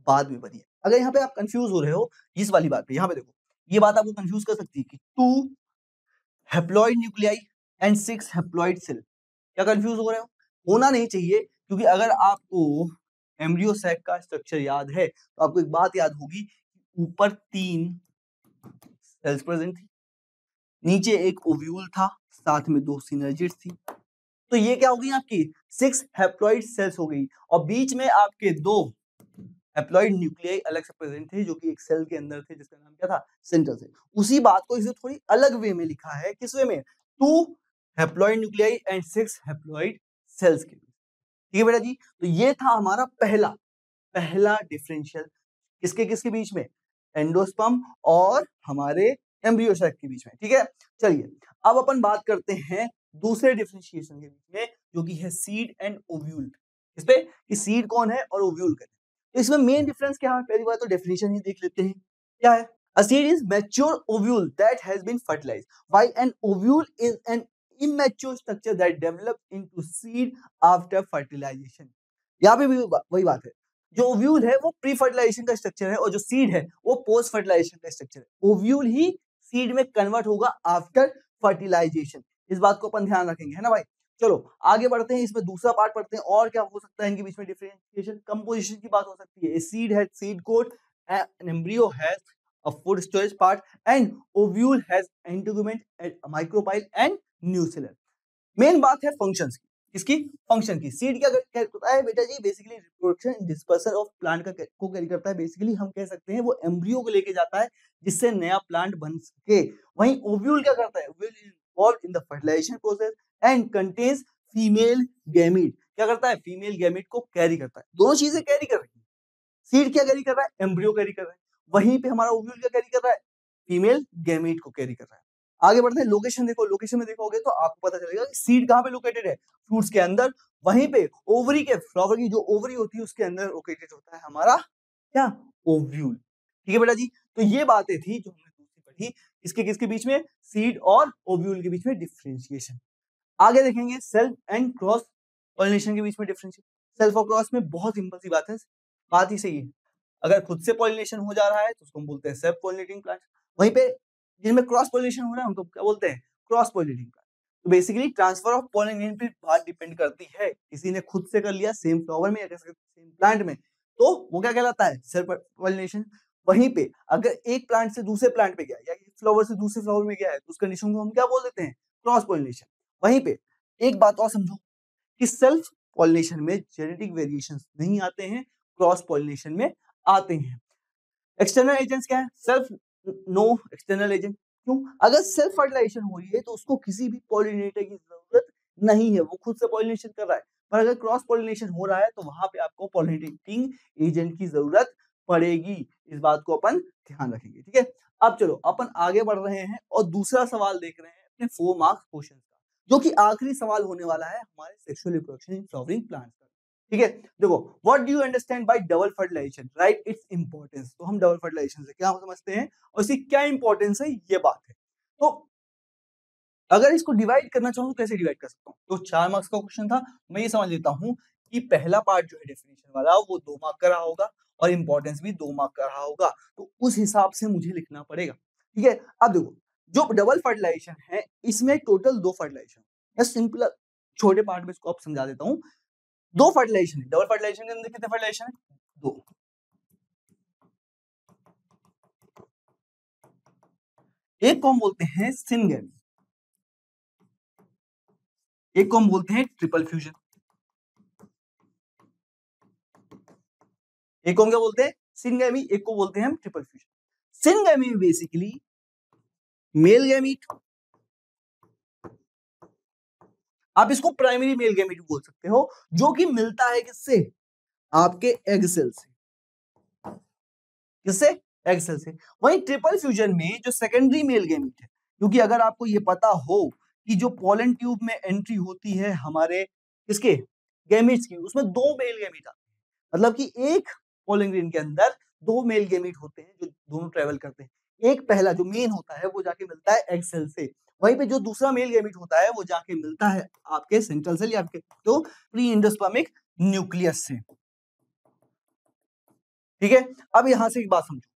बाद में बनी है। अगर यहाँ पे आप कंफ्यूज हो रहे हो इस वाली बात पे, यहाँ पे देखो ये बात आपको कंफ्यूज कर सकती है कि 2 haploid nuclei and 6 haploid cell. क्या कंफ्यूज हो रहे हो? होना नहीं चाहिए, क्योंकि अगर आपको एम्ब्रियो सैक का स्ट्रक्चर याद है तो आपको एक बात याद होगी, ऊपर 3 सेल्स प्रेजेंट थी, नीचे एक ओव्यूल था, साथ में 2 सिनर्जिड्स थी। तो ये क्या हो गई आपकी 6 हैप्लॉइड सेल्स हो गई और बीच में आपके 2 हैप्लॉइड न्यूक्लियाई अलग से प्रेजेंट थे जो कि एक सेल के अंदर थे जिसका नाम क्या था, सेंट्रल सेल। उसी बात को इसे थोड़ी अलग वे में लिखा है, किस वे में, 2 haploid nuclei and 6 haploid cells के बीच। ठीक है बेटा जी, तो ये था हमारा पहला डिफरेंशियल किसके किसके बीच में, एंडोस्पर्म और हमारे एम्ब्रियो सैक के बीच में। ठीक है, चलिए अब अपन बात करते हैं दूसरे डिफरेंशिएशन के बीच में जो कि है सीड एंड ओव्यूल। इस पे कि सीड कौन है और ओव्यूल कौन है। तो इसमें मेन डिफरेंस क्या है, पहली बात तो डेफिनेशन ही देख लेते हैं। क्या है, a seed is mature ovule that has been fertilized while an ovule is an immature structure that develops into seed after fertilization। यहाँ पे भी वही बात है, जो ओव्यूल है वो प्री फर्टिलाइजेशन का स्ट्रक्चर है और जो सीड है वो पोस्ट फर्टिलाइजेशन का स्ट्रक्चर है। ओव्यूल ही सीड में कन्वर्ट होगा आफ्टर फर्टिलाइजेशन। इस बात को अपन ध्यान रखेंगे, है ना भाई। चलो आगे बढ़ते हैं, इसमें दूसरा पार्ट पढ़ते हैं और क्या हो सकता है इनके बीच में डिफरेंशिएशन। कंपोजिशन की बात हो सकती है, seed has seed coat, an embryo has a food storage part and ovule has integument and micropyle and nucellus। Main बात है फंक्शंस की, किसकी, फंक्शन की। सीड क्या करता है बेटा जी, basically reproduction dispersion of plant को कैरी करता है। बेसिकली हम कह सकते हैं वो एम्ब्रियो को लेके जाता है जिससे नया प्लांट बन सके। वहीं ओव्यूल क्या करता है, ovule is involved in the fertilization process and contains female gamete. क्या करता है, फीमेल गैमीट को कैरी करता है। दोनों चीजें कैरी कर रही है, सीड क्या कैरी कर रहा है, एम्ब्रियो कैरी कर रहा है, वहीं पे हमारा ओव्यूल क्या कैरी कर रहा है, फीमेल गैमीट को कैरी कर रहा है। आगे बढ़ते हैं, लोकेशन देखो, लोकेशन में देखोगे तो आपको पता चलेगा कि सीड कहाँ पे लोकेटेड है, फ्रूट्स के अंदर। वहीं पे ओवरी के, फ्लावर की जो ओवरी होती है उसके अंदर लोकेटेड होता है हमारा क्या, ओव्यूल। ठीक है बेटा जी, तो ये बातें थी जो हमने दूसरी पढ़ी, इसके किसके बीच में, सीड और ओव्यूल के बीच में डिफरेंशिएशन। आगे देखेंगे सेल्फ एंड क्रॉस पॉलिनेशन के बीच में डिफरेंशिएशन। सेल्फ और क्रॉस में बहुत सिंपल सी बात है, बात ही सही है। अगर खुद से पॉलिनेशन हो जा रहा है तो उसको हम बोलते हैं सेल्फ पॉलिनेटिंग प्लांट। वहीं पे जिनमें क्रॉस पॉलिनेशन हो रहा है उनको क्या बोलते हैं, क्रॉस पॉलिनेटिंग प्लांट। तो बेसिकली ट्रांसफर ऑफ पॉलिनेशन पे बात डिपेंड करती है, किसी ने खुद से कर लिया सेम फ्लावर में या कह सकते सेम प्लांट में, तो वो क्या कहलाता है, सेल्फ पॉलिनेशन। वहीं पे अगर एक प्लांट से दूसरे प्लांट पे गया या एक फ्लावर से दूसरे फ्लावर में गया है तो उस कंडीशन को हम क्या बोल देते हैं, क्रॉस पॉलिनेशन। वहीं पे एक बात और समझो कि सेल्फ पॉलिनेशन में जेनेटिक वेरिएशंस नहीं आते हैं, क्रॉस पॉलिनेशन में आते हैं। एक्सटर्नल एजेंट्स क्या है, सेल्फ नो एक्सटर्नल एजेंट। क्यों, अगर सेल्फ फर्टिलाइजेशन हो रही है तो उसको किसी भी पॉलिनेटर की जरूरत नहीं है, वो खुद से पॉलिनेशन कर रहा है। पर अगर क्रॉस पॉलिनेशन हो रहा है तो वहां पे आपको पॉलिनेटिंग एजेंट की जरूरत पड़ेगी। इस बात को अपन ध्यान रखेंगे। ठीक है, अब चलो अपन आगे बढ़ रहे हैं और दूसरा सवाल देख रहे हैं अपने 4 मार्क्स क्वेश्चन का, जो कि आखिरी सवाल होने वाला है हमारे sexual reproduction in flowering plants का। ठीक है, देखो, what do you understand by double fertilization, write its importance. तो हम डबल फर्टिलाइजेशन से क्या समझते हैं और इसकी क्या इंपॉर्टेंस है, ये बात है। तो अगर इसको डिवाइड करना चाहूँ तो कैसे डिवाइड कर सकता हूँ, तो 4 मार्क्स का क्वेश्चन था, मैं ये समझ लेता हूँ कि पहला पार्ट जो है डेफिनेशन वाला वो 2 मार्क का रहा होगा और इंपॉर्टेंस भी 2 मार्क का रहा होगा, तो उस हिसाब से मुझे लिखना पड़ेगा। ठीक है, अब देखो जो डबल फर्टिलाइजेशन है इसमें टोटल 2 फर्टिलाइजेशन, मैं सिंपल छोटे पार्ट में इसको आप समझा देता हूँ। 2 फर्टिलाइजेशन है, डबल फर्टिलाइजेशन के अंदर कितने फर्टिलाइजेशन है, 2। एक को हम बोलते हैं सिनगेमी, एक को हम बोलते हैं ट्रिपल फ्यूजन। एक को हम क्या बोलते हैं, सिनगेमी, एक को बोलते हैं हम ट्रिपल फ्यूजन। सिनगेमी में बेसिकली मेल गैमीट, आप इसको प्राइमरी मेल गैमीट बोल सकते हो, जो कि मिलता है किससे, आपके एग सेल से। किससे, एग सेल से। वहीं ट्रिपल फ्यूजन में जो सेकेंडरी मेल गैमीट है, क्योंकि अगर आपको ये पता हो कि जो पोलन ट्यूब में एंट्री होती है हमारे इसके गैमीट्स की, उसमें 2 मेल गैमीट आते हैं, मतलब कि एक पोलन ग्रेन के अंदर 2 मेल गैमीट होते हैं जो दोनों ट्रेवल करते हैं। एक पहला जो मेन होता है वो जाके मिलता है एग सेल से, वहीं पे जो दूसरा मेल गैमीट होता है वो जाके मिलता है आपके सेंट्रल सेल या आपके तो प्री एंडोस्पर्मिक न्यूक्लियस से। ठीक है, अब यहां से एक बात समझो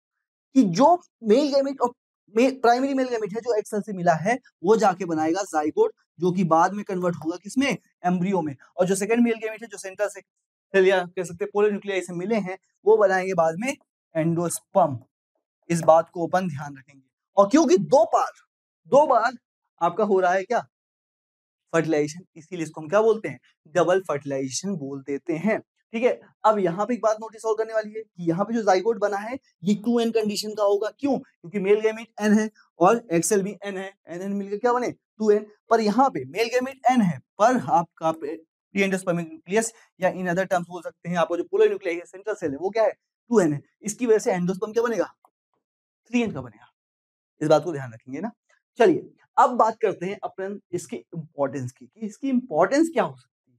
कि जो मेल गैमीट और प्राइमरी मेल गैमीट है जो एग सेल से मिला है वो जाके बनाएगा जाइगोट, जो कि बाद में कन्वर्ट होगा किसमें, एम्ब्रियो में। और जो सेकंड मेल गैमीट है जो सेंट्रल सेल या कह सकते हैं पोलर न्यूक्लियाई से मिले हैं वो बनाएंगे बाद में एंडोस्पर्म। इस बात को अपन ध्यान रखेंगे। और क्योंकि 2 बार आपका हो रहा है क्या, फर्टिलाइजेशन, इसीलिए इसको हम क्या बोलते हैं, डबल फर्टिलाइजेशन बोल देते हैं। ठीक है। अब यहाँ पे एक बात नोटिस और करने वाली है कि यहाँ पे जो जाइगोट बना है ये 2n कंडीशन का होगा। क्यों? क्योंकि मेल गैमेट n है और एक्सेल भी n है, n मिलकर क्या बने 2n। पर यहाँ पे मेल गैमेट n है पर आपका प्री एंडोस्पर्मिक न्यूक्लियस या इन अदर टर्म्स बोल सकते हैं आपका जो पोलर न्यूक्लियस है सेंट्रल सेल है वो क्या है 2n है। इसकी वजह से एंडोस्पर्म क्या बनेगा 3n का बनेगा। इस बात को ध्यान रखेंगे ना। चलिए अब बात करते हैं अपन इसके इंपॉर्टेंस की कि इसकी इंपॉर्टेंस क्या हो सकती है।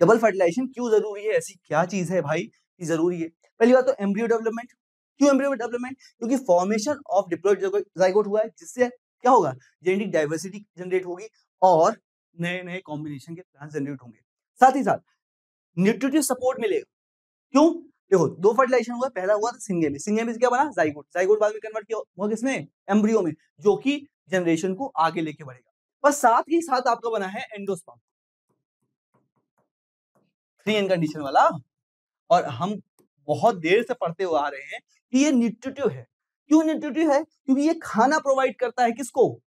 डबल फर्टिलाइजेशन क्यों जरूरी है, ऐसी क्या चीज है भाई कि जरूरी है। पहली बात तो एम्ब्रियो डेवलपमेंट। क्यों एम्ब्रियो डेवलपमेंट? क्योंकि फॉर्मेशन ऑफ डिप्लॉइड जाइगोट हुआ है जिससे क्या होगा जेनेटिक डाइवर्सिटी जनरेट होगी और नए नए कॉम्बिनेशन के प्लांट जनरेट होंगे। साथ ही साथ न्यूट्रिटिव सपोर्ट मिलेगा। क्यों? देखो दो फर्टिलाइजेशन हुआ, पहला हुआ था सिंगेमी, सिंगेमी से क्या बना जाइगोट, जाइगोट बाद में कन्वर्ट किया हुआ किसमें एम्ब्रियो में जो कि जनरेशन को आगे लेके बढ़ेगा। पर साथ ही साथ आपका बना है एंडोस्पर्म 3n कंडीशन वाला। और हम बहुत देर से पढ़ते हुए आ रहे हैं कि ये न्यूट्रिटिव है। क्यों न्यूट्रिटिव है? क्योंकि ये खाना प्रोवाइड करता है किसको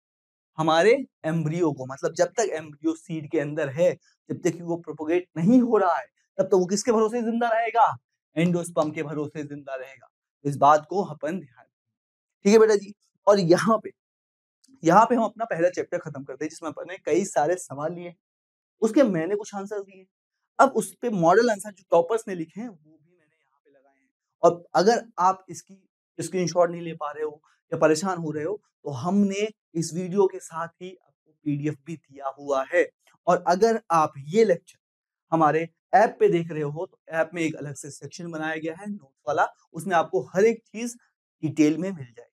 हमारे एम्ब्रियो को। मतलब जब तक एम्ब्रियो सीड के अंदर है जब तक वो प्रोपोगेट नहीं हो रहा है तब तक वो किसके भरोसे जिंदा रहेगा एंडोस्पर्म के भरोसे जिंदा रहेगा। इस बात को अपन ध्यान, ठीक है बेटा जी। और यहाँ पे हम अपना पहला चैप्टर खत्म करते हैं जिसमें अपन ने कई सारे सवाल लिए, उसके मैंने कुछ आंसर दिए। अब उस पे मॉडल आंसर जो टॉपर्स ने लिखे हैं वो भी मैंने यहाँ पे लगाए हैं। और अगर आप इसकी स्क्रीनशॉट नहीं ले पा रहे हो या परेशान हो रहे हो तो हमने इस वीडियो के साथ ही आपको पीडीएफ भी दिया हुआ है। और अगर आप ये लेक्चर हमारे ऐप पे देख रहे हो तो ऐप में एक अलग से सेक्शन बनाया गया है नोट्स वाला, उसमें आपको हर एक चीज डिटेल में मिल जाएगी।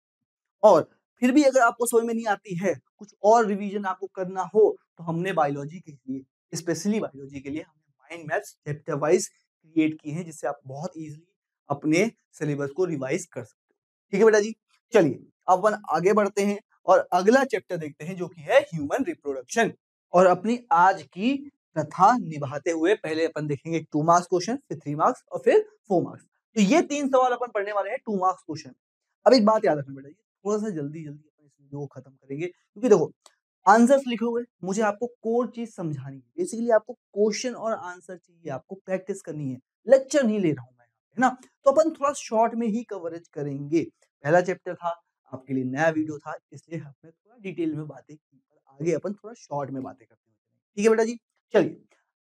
और फिर भी अगर आपको समझ में नहीं आती है, कुछ और रिवीजन आपको करना हो तो हमने बायोलॉजी के लिए, स्पेशली बायोलॉजी के लिए हमने mind maps chapter wise create किए हैं जिससे आप बहुत इजीली अपने सिलेबस को रिवाइज कर सकते हो। ठीक है बेटा जी। चलिए अब अपन आगे बढ़ते हैं और अगला चैप्टर देखते हैं जो कि है ह्यूमन रिप्रोडक्शन। और अपनी आज की कथा निभाते हुए पहले अपन देखेंगे 2 मार्क्स क्वेश्चन, फिर 3 मार्क्स और फिर 4 मार्क्स। तो ये 3 सवाल अपन पढ़ने वाले हैं 2 मार्क्स क्वेश्चन। अब एक बात याद रखना बेटा जी, थोड़ा सा जल्दी जल्दी अपन इस वीडियो को खत्म करेंगे क्योंकि देखो आंसर्स लिखे हुए मुझे आपको कोर चीज समझानी है। बेसिकली आपको क्वेश्चन और आंसर चाहिए, आपको प्रैक्टिस करनी है, लेक्चर नहीं ले रहा हूं मैं यहाँ पे, है ना। तो अपन थोड़ा शॉर्ट में ही कवरेज करेंगे। पहला चैप्टर था, आपके लिए नया वीडियो था, इसलिए हमने थोड़ा डिटेल में बातें की, पर आगे अपन थोड़ा शॉर्ट में बातें करते हैं। ठीक है बेटा जी। चलिए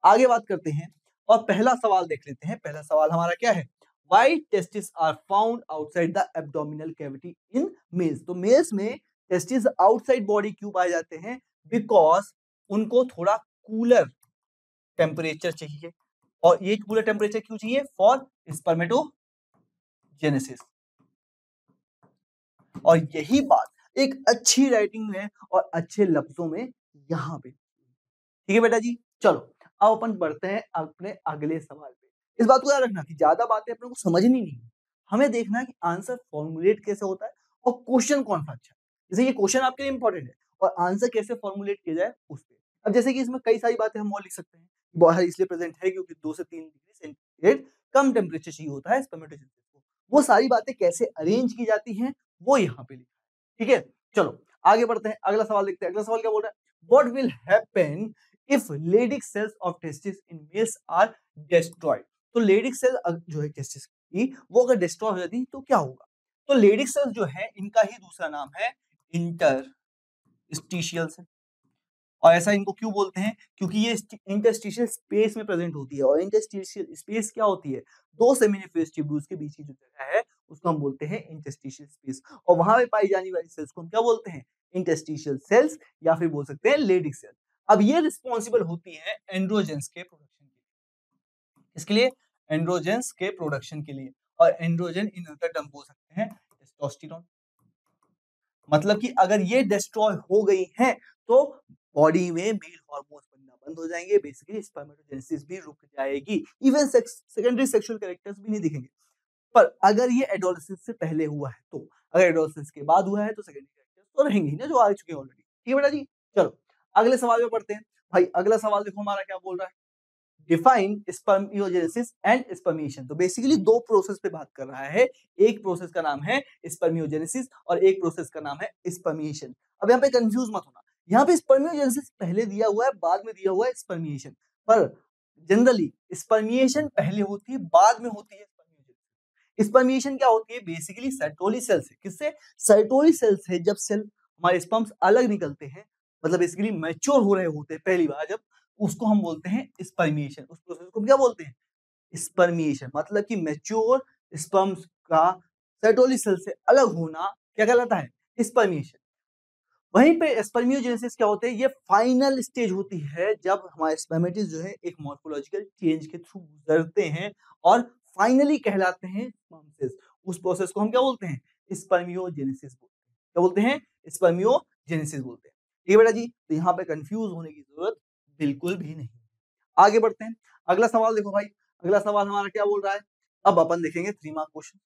आगे बात करते हैं और पहला सवाल देख लेते हैं। पहला सवाल हमारा क्या है, Why testes are found outside the abdominal cavity in males? तो मेल्स में टेस्टिस आउटसाइड बॉडी क्यों पाए जाते हैं? बिकॉज उनको थोड़ा कूलर टेम्परेचर चाहिए। और ये कूलर टेम्परेचर क्यों चाहिए? For spermatogenesis. और यही बात एक अच्छी राइटिंग में और अच्छे लफ्जों में यहाँ पे, ठीक है बेटा जी। चलो अब अपन बढ़ते हैं अपने अगले सवाल पे। इस बात को याद रखना कि ज्यादा बातें अपने को समझनी नहीं, हमें देखना है कि आंसर फॉर्मुलेट कैसे होता है और क्वेश्चन कौन सा अच्छा है। जैसे ये क्वेश्चन आपके लिए इंपॉर्टेंट है और आंसर कैसे फॉर्मुलेट किया जाए उस पे। अब जैसे कि इसमें कई सारी बातें हम और लिख सकते हैं। बाहर इसलिए प्रेजेंट है क्योंकि 2 से 3 डिग्री सेंटीग्रेड कम टेम्परेचर चाहिए होता है स्पर्मेटोजेनेसिस को। वो सारी बातें कैसे अरेंज की जाती हैं वो यहाँ पे लिखा है। ठीक है, चलो आगे बढ़ते हैं, अगला सवाल देखते हैं। अगला सवाल क्या बोल रहा है, what will happen if Leydig cells of testis in males are destroyed. तो लेडिक सेल जो है टेस्टिस की वो अगर डिस्ट्रॉय हो जाती तो क्या होगा? तो लेडिक सेल्स जो है इनका ही दूसरा नाम है इंटरस्टिशियल सेल। और ऐसा इनको क्यों बोलते हैं? क्योंकि ये इंटरस्टिशियल स्पेस में प्रेजेंट होती है। और इंटरस्टिशियल स्पेस क्या होती है? दो सेमिनिफेस ट्यूब्यूल्स के बीच की जो जगह है उसको हम बोलते हैं इंटरस्टिशियल स्पेस। और वहां पे पाई जाने वाली सेल्स को हम क्या बोलते हैं? इंटरस्टिशियल सेल्स या फिर बोल सकते हैं लेडिक सेल। अब ये रिस्पॉन्सिबल होती है एंड्रोजेंस के प्रोडक्शन के लिए। इसके लिए एंड्रोजेंस के प्रोडक्शन के लिए। और एंड्रोजन इन अदर टर्म बोल सकते हैं टेस्टोस्टेरोन। मतलब कि अगर ये डिस्ट्रॉय हो गई हैं तो बॉडी में मेल हार्मोन्स बनना बंद हो जाएंगे, बेसिकली स्पर्मेटोजेनेसिस भी रुक जाएगी, इवन सेकेंडरी सेक्सुअल कैरेक्टर्स भी नहीं दिखेंगे। पर अगर ये एडोलेसेंस से पहले हुआ है तो, अगर एडोलेसेंस के बाद हुआ है तो सेकेंडरी कैरेक्टर्स तो रहेंगे ही ना जो आ चुके हैं ऑलरेडी। ठीक है बेटा जी। चलो अगले सवाल में पढ़ते हैं। भाई अगला सवाल देखो हमारा क्या बोल रहा है, डिफाइन स्पर्मियोजेनेसिस एंड स्पर्मिएशन। तो बेसिकली दो प्रोसेस पे बात कर रहा है। एक प्रोसेस का नाम है स्पर्मियोजेनेसिस और एक प्रोसेस का नाम है स्पर्मिएशन। अब यहाँ पे कंफ्यूज मत होना, यहाँ पे स्पर्मियोजेनेसिस पहले दिया हुआ है, बाद में दिया हुआ है स्पर्मिएशन। पर जनरली स्पर्मिएशन पहले होती है, बाद में होती है स्पर्मियोजेनेसिस। स्पर्मिएशन क्या होती है? बेसिकली सर्टोली सेल से। किससे? सर्टोली सेल से। जब सेल हमारे स्पर्म्स अलग निकलते हैं, मतलब बेसिकली मैच्योर हो रहे होते हैं पहली बार जब, उसको हम बोलते हैं स्पर्मिएशन। उस प्रोसेस को क्या बोलते हैं? स्पर्मिएशन। मतलब कि मैच्योर स्पर्म्स का सर्टोली सेल से अलग होना क्या कहलाता है? स्पर्मिएशन। वहीं पे स्पर्मियोजेनेसिस क्या होते हैं? ये फाइनल स्टेज होती है जब हमारे स्पर्मेटिड्स जो है एक मॉर्फोलॉजिकल चेंज के थ्रू गुजरते हैं और फाइनली कहलाते हैं स्पर्मसेस। उस प्रोसेस को हम क्या बोलते हैं? स्पर्मियोजेनेसिस बोलते हैं। क्या बोलते हैं? स्पर्मियोजेनेसिस बोलते हैं। ठीक है बेटा जी, तो यहाँ पे कंफ्यूज होने की जरूरत बिल्कुल भी नहीं। आगे बढ़ते हैं। अगला सवाल देखो भाई, अगला सवाल हमारा क्या बोल रहा है? अब अपन देखेंगे 3 मार्क क्वेश्चन।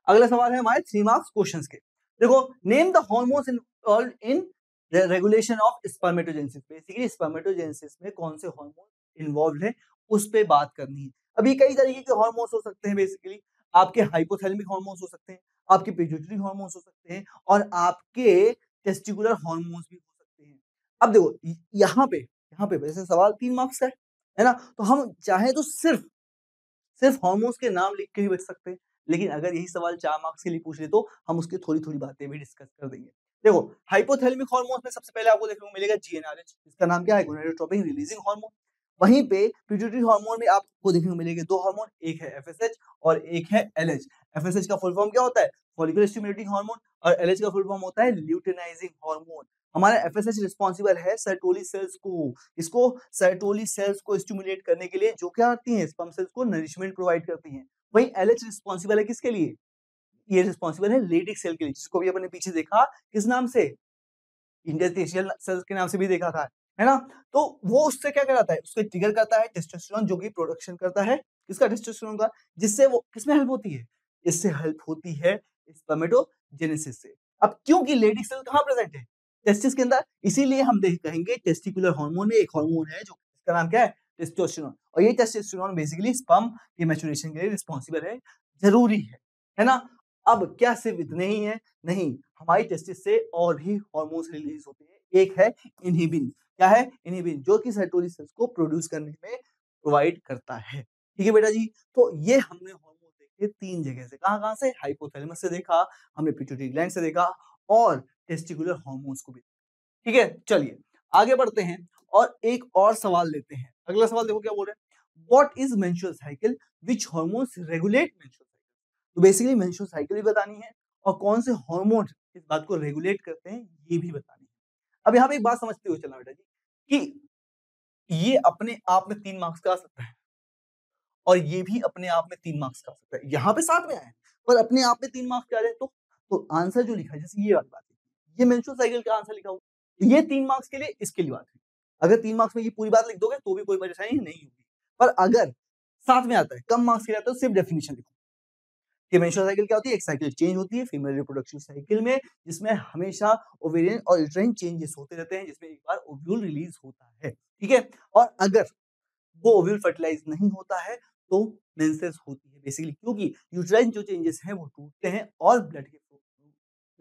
अगला सवाल है हमारे 3 मार्क्स क्वेश्चंस के। देखो, name the hormones involved in regulation of spermatogenesis. Basically spermatogenesis में कौन से हार्मोन इन्वॉल्वड है उस पे बात करनी है। अभी कई तरीके के हार्मोन्स हो सकते हैं। बेसिकली आपके हाइपोथैलेमिक हार्मोन्स हो सकते हैं, आपके पिट्यूटरी हार्मोन्स हो सकते हैं और आपके टेस्टिकुलर हार्मोन्स भी हो सकते हैं। अब देखो यहाँ पे वैसे सवाल 3 मार्क्स का है ना? तो हम चाहे तो सिर्फ हार्मोन्स के नाम लिख के ही बच सकते हैं। लेकिन अगर यही सवाल 4 मार्क्स के लिए पूछ ले तो हम उसकी थोड़ी-थोड़ी बातें भी डिस्कस कर देंगे। देखो, हाइपोथैलेमिक हार्मोन्स में सबसे पहले आपको देखने को मिलेगा जीएनआरएच, जिसका नाम क्या है? Gonadotropin releasing hormone. वहीं पे पिट्यूटरी हार्मोन में आपको देखने को मिलेंगे 2 हार्मोन, एक है एफएसएच और एक है एलएच। एफएसएच का फुल फॉर्म क्या होता है? फॉलिकुलर स्टिमुलेटिंग हार्मोन, और एलएच का फुल फॉर्म होता है ल्यूटेनाइजिंग हार्मोन। हमारा एफएसएच रिस्पांसिबल है सर्टोली सेल्स को, इसको सर्टोली सेल्स को स्टिमुलेट करने के लिए, जो क्या करती हैं? स्पर्म सेल्स को नरिशमेंट प्रोवाइड करती हैं। वहीं एलएच रिस्पांसिबल है किसके लिए? ये रिस्पांसिबल है लेटिक सेल के लिए, जिसको भी अपने पीछे देखा किस नाम से? इंटरस्टिशियल सेल्स के नाम से भी देखा था, है ना? तो वो उससे क्या कराता है? उसको ट्रिगर करता है टेस्टोस्टेरोन, जो कि प्रोडक्शन करता है किसका? टेस्टोस्टेरोन का। जिससे वो किसमें हेल्प होती है? इससे हेल्प होती है स्पर्मेटोजेनेसिस से। अब क्योंकि लेडिक सेल कहाँ प्रेजेंट है? टेस्टिस के अंदर, इसीलिए हम देख कहेंगे टेस्टिकुलर हार्मोन में एक हार्मोन है जो, इसका नाम क्या है? टेस्टोस्टेरोन। और ये टेस्टोस्टेरोन बेसिकली स्पर्म के मैच्योरेशन के लिए रिस्पांसिबल है, जरूरी है ना? अब क्या सिर्फ इतने ही है? नहीं, हमारी टेस्टिस से और भी हार्मोन्स रिलीज होते हैं। एक है इनहिबिन। क्या है? इनहिबिन, जो कि सर्टोली सेल्स को प्रोड्यूस करने में प्रोवाइड करता है। ठीक है बेटा जी, तो ये हमने हार्मोन देखे 3 जगह से। कहाँ-कहाँ से? हाइपोथैलेमस से देखा, हमने पिट्यूटरी ग्लैंड से देखा और टेस्टिकुलर हार्मोन्स को भी। ठीक है, चलिए आगे बढ़ते हैं और एक और सवाल लेते हैं। अगला सवाल देखो क्या बोल रहे हैं? What is menstrual cycle, which hormones regulate menstrual cycle. तो बेसिकली मेंस्ट्रुअल साइकिल भी बतानी है और कौन से हार्मोन इस बात को रेगुलेट करते हैं ये भी बतानी है। अब यहाँ पे एक बात समझते हुए चलना बेटा जी, कि ये अपने आप में 3 मार्क्स का आ सकता है और ये भी अपने आप में 3 मार्क्स का आ सकता है। यहाँ पे साथ में आए हैं, पर अपने आप में 3 मार्क्स के आ रहे हैं तो आंसर जो लिखा है, जैसे ये वाली बात है, ये मेंस्ट्रुअल साइकिल का आंसर लिखा हुआ है। ये 3 मार्क्स के लिए, इसके लिए बात है। अगर 3 मार्क्स में ये पूरी बात लिख दोगे तो भी कोई परेशानी नहीं होगी। पर अगर साथ में आता है, कम मार्क्स के लिए आता है, तो सिर्फ डेफिनिशन लिखो कि मेंस्ट्रुअल साइकिल क्या होती है? एक साइकिल चेंज होती है फीमेल रिप्रोडक्टिव साइकिल में, जिसमें हमेशा ओवेरियन और यूट्राइन चेंजेस होते रहते हैं, जिसमें एक बार ओव्यूल रिलीज होता है। ठीक है? और अगर वो ओव्यूल फर्टिलाइज नहीं होता है तो मेंसेस होती है, बेसिकली क्योंकि यूट्राइन जो चेंजेस हैं वो टूटते हैं और ब्लड के फ्लो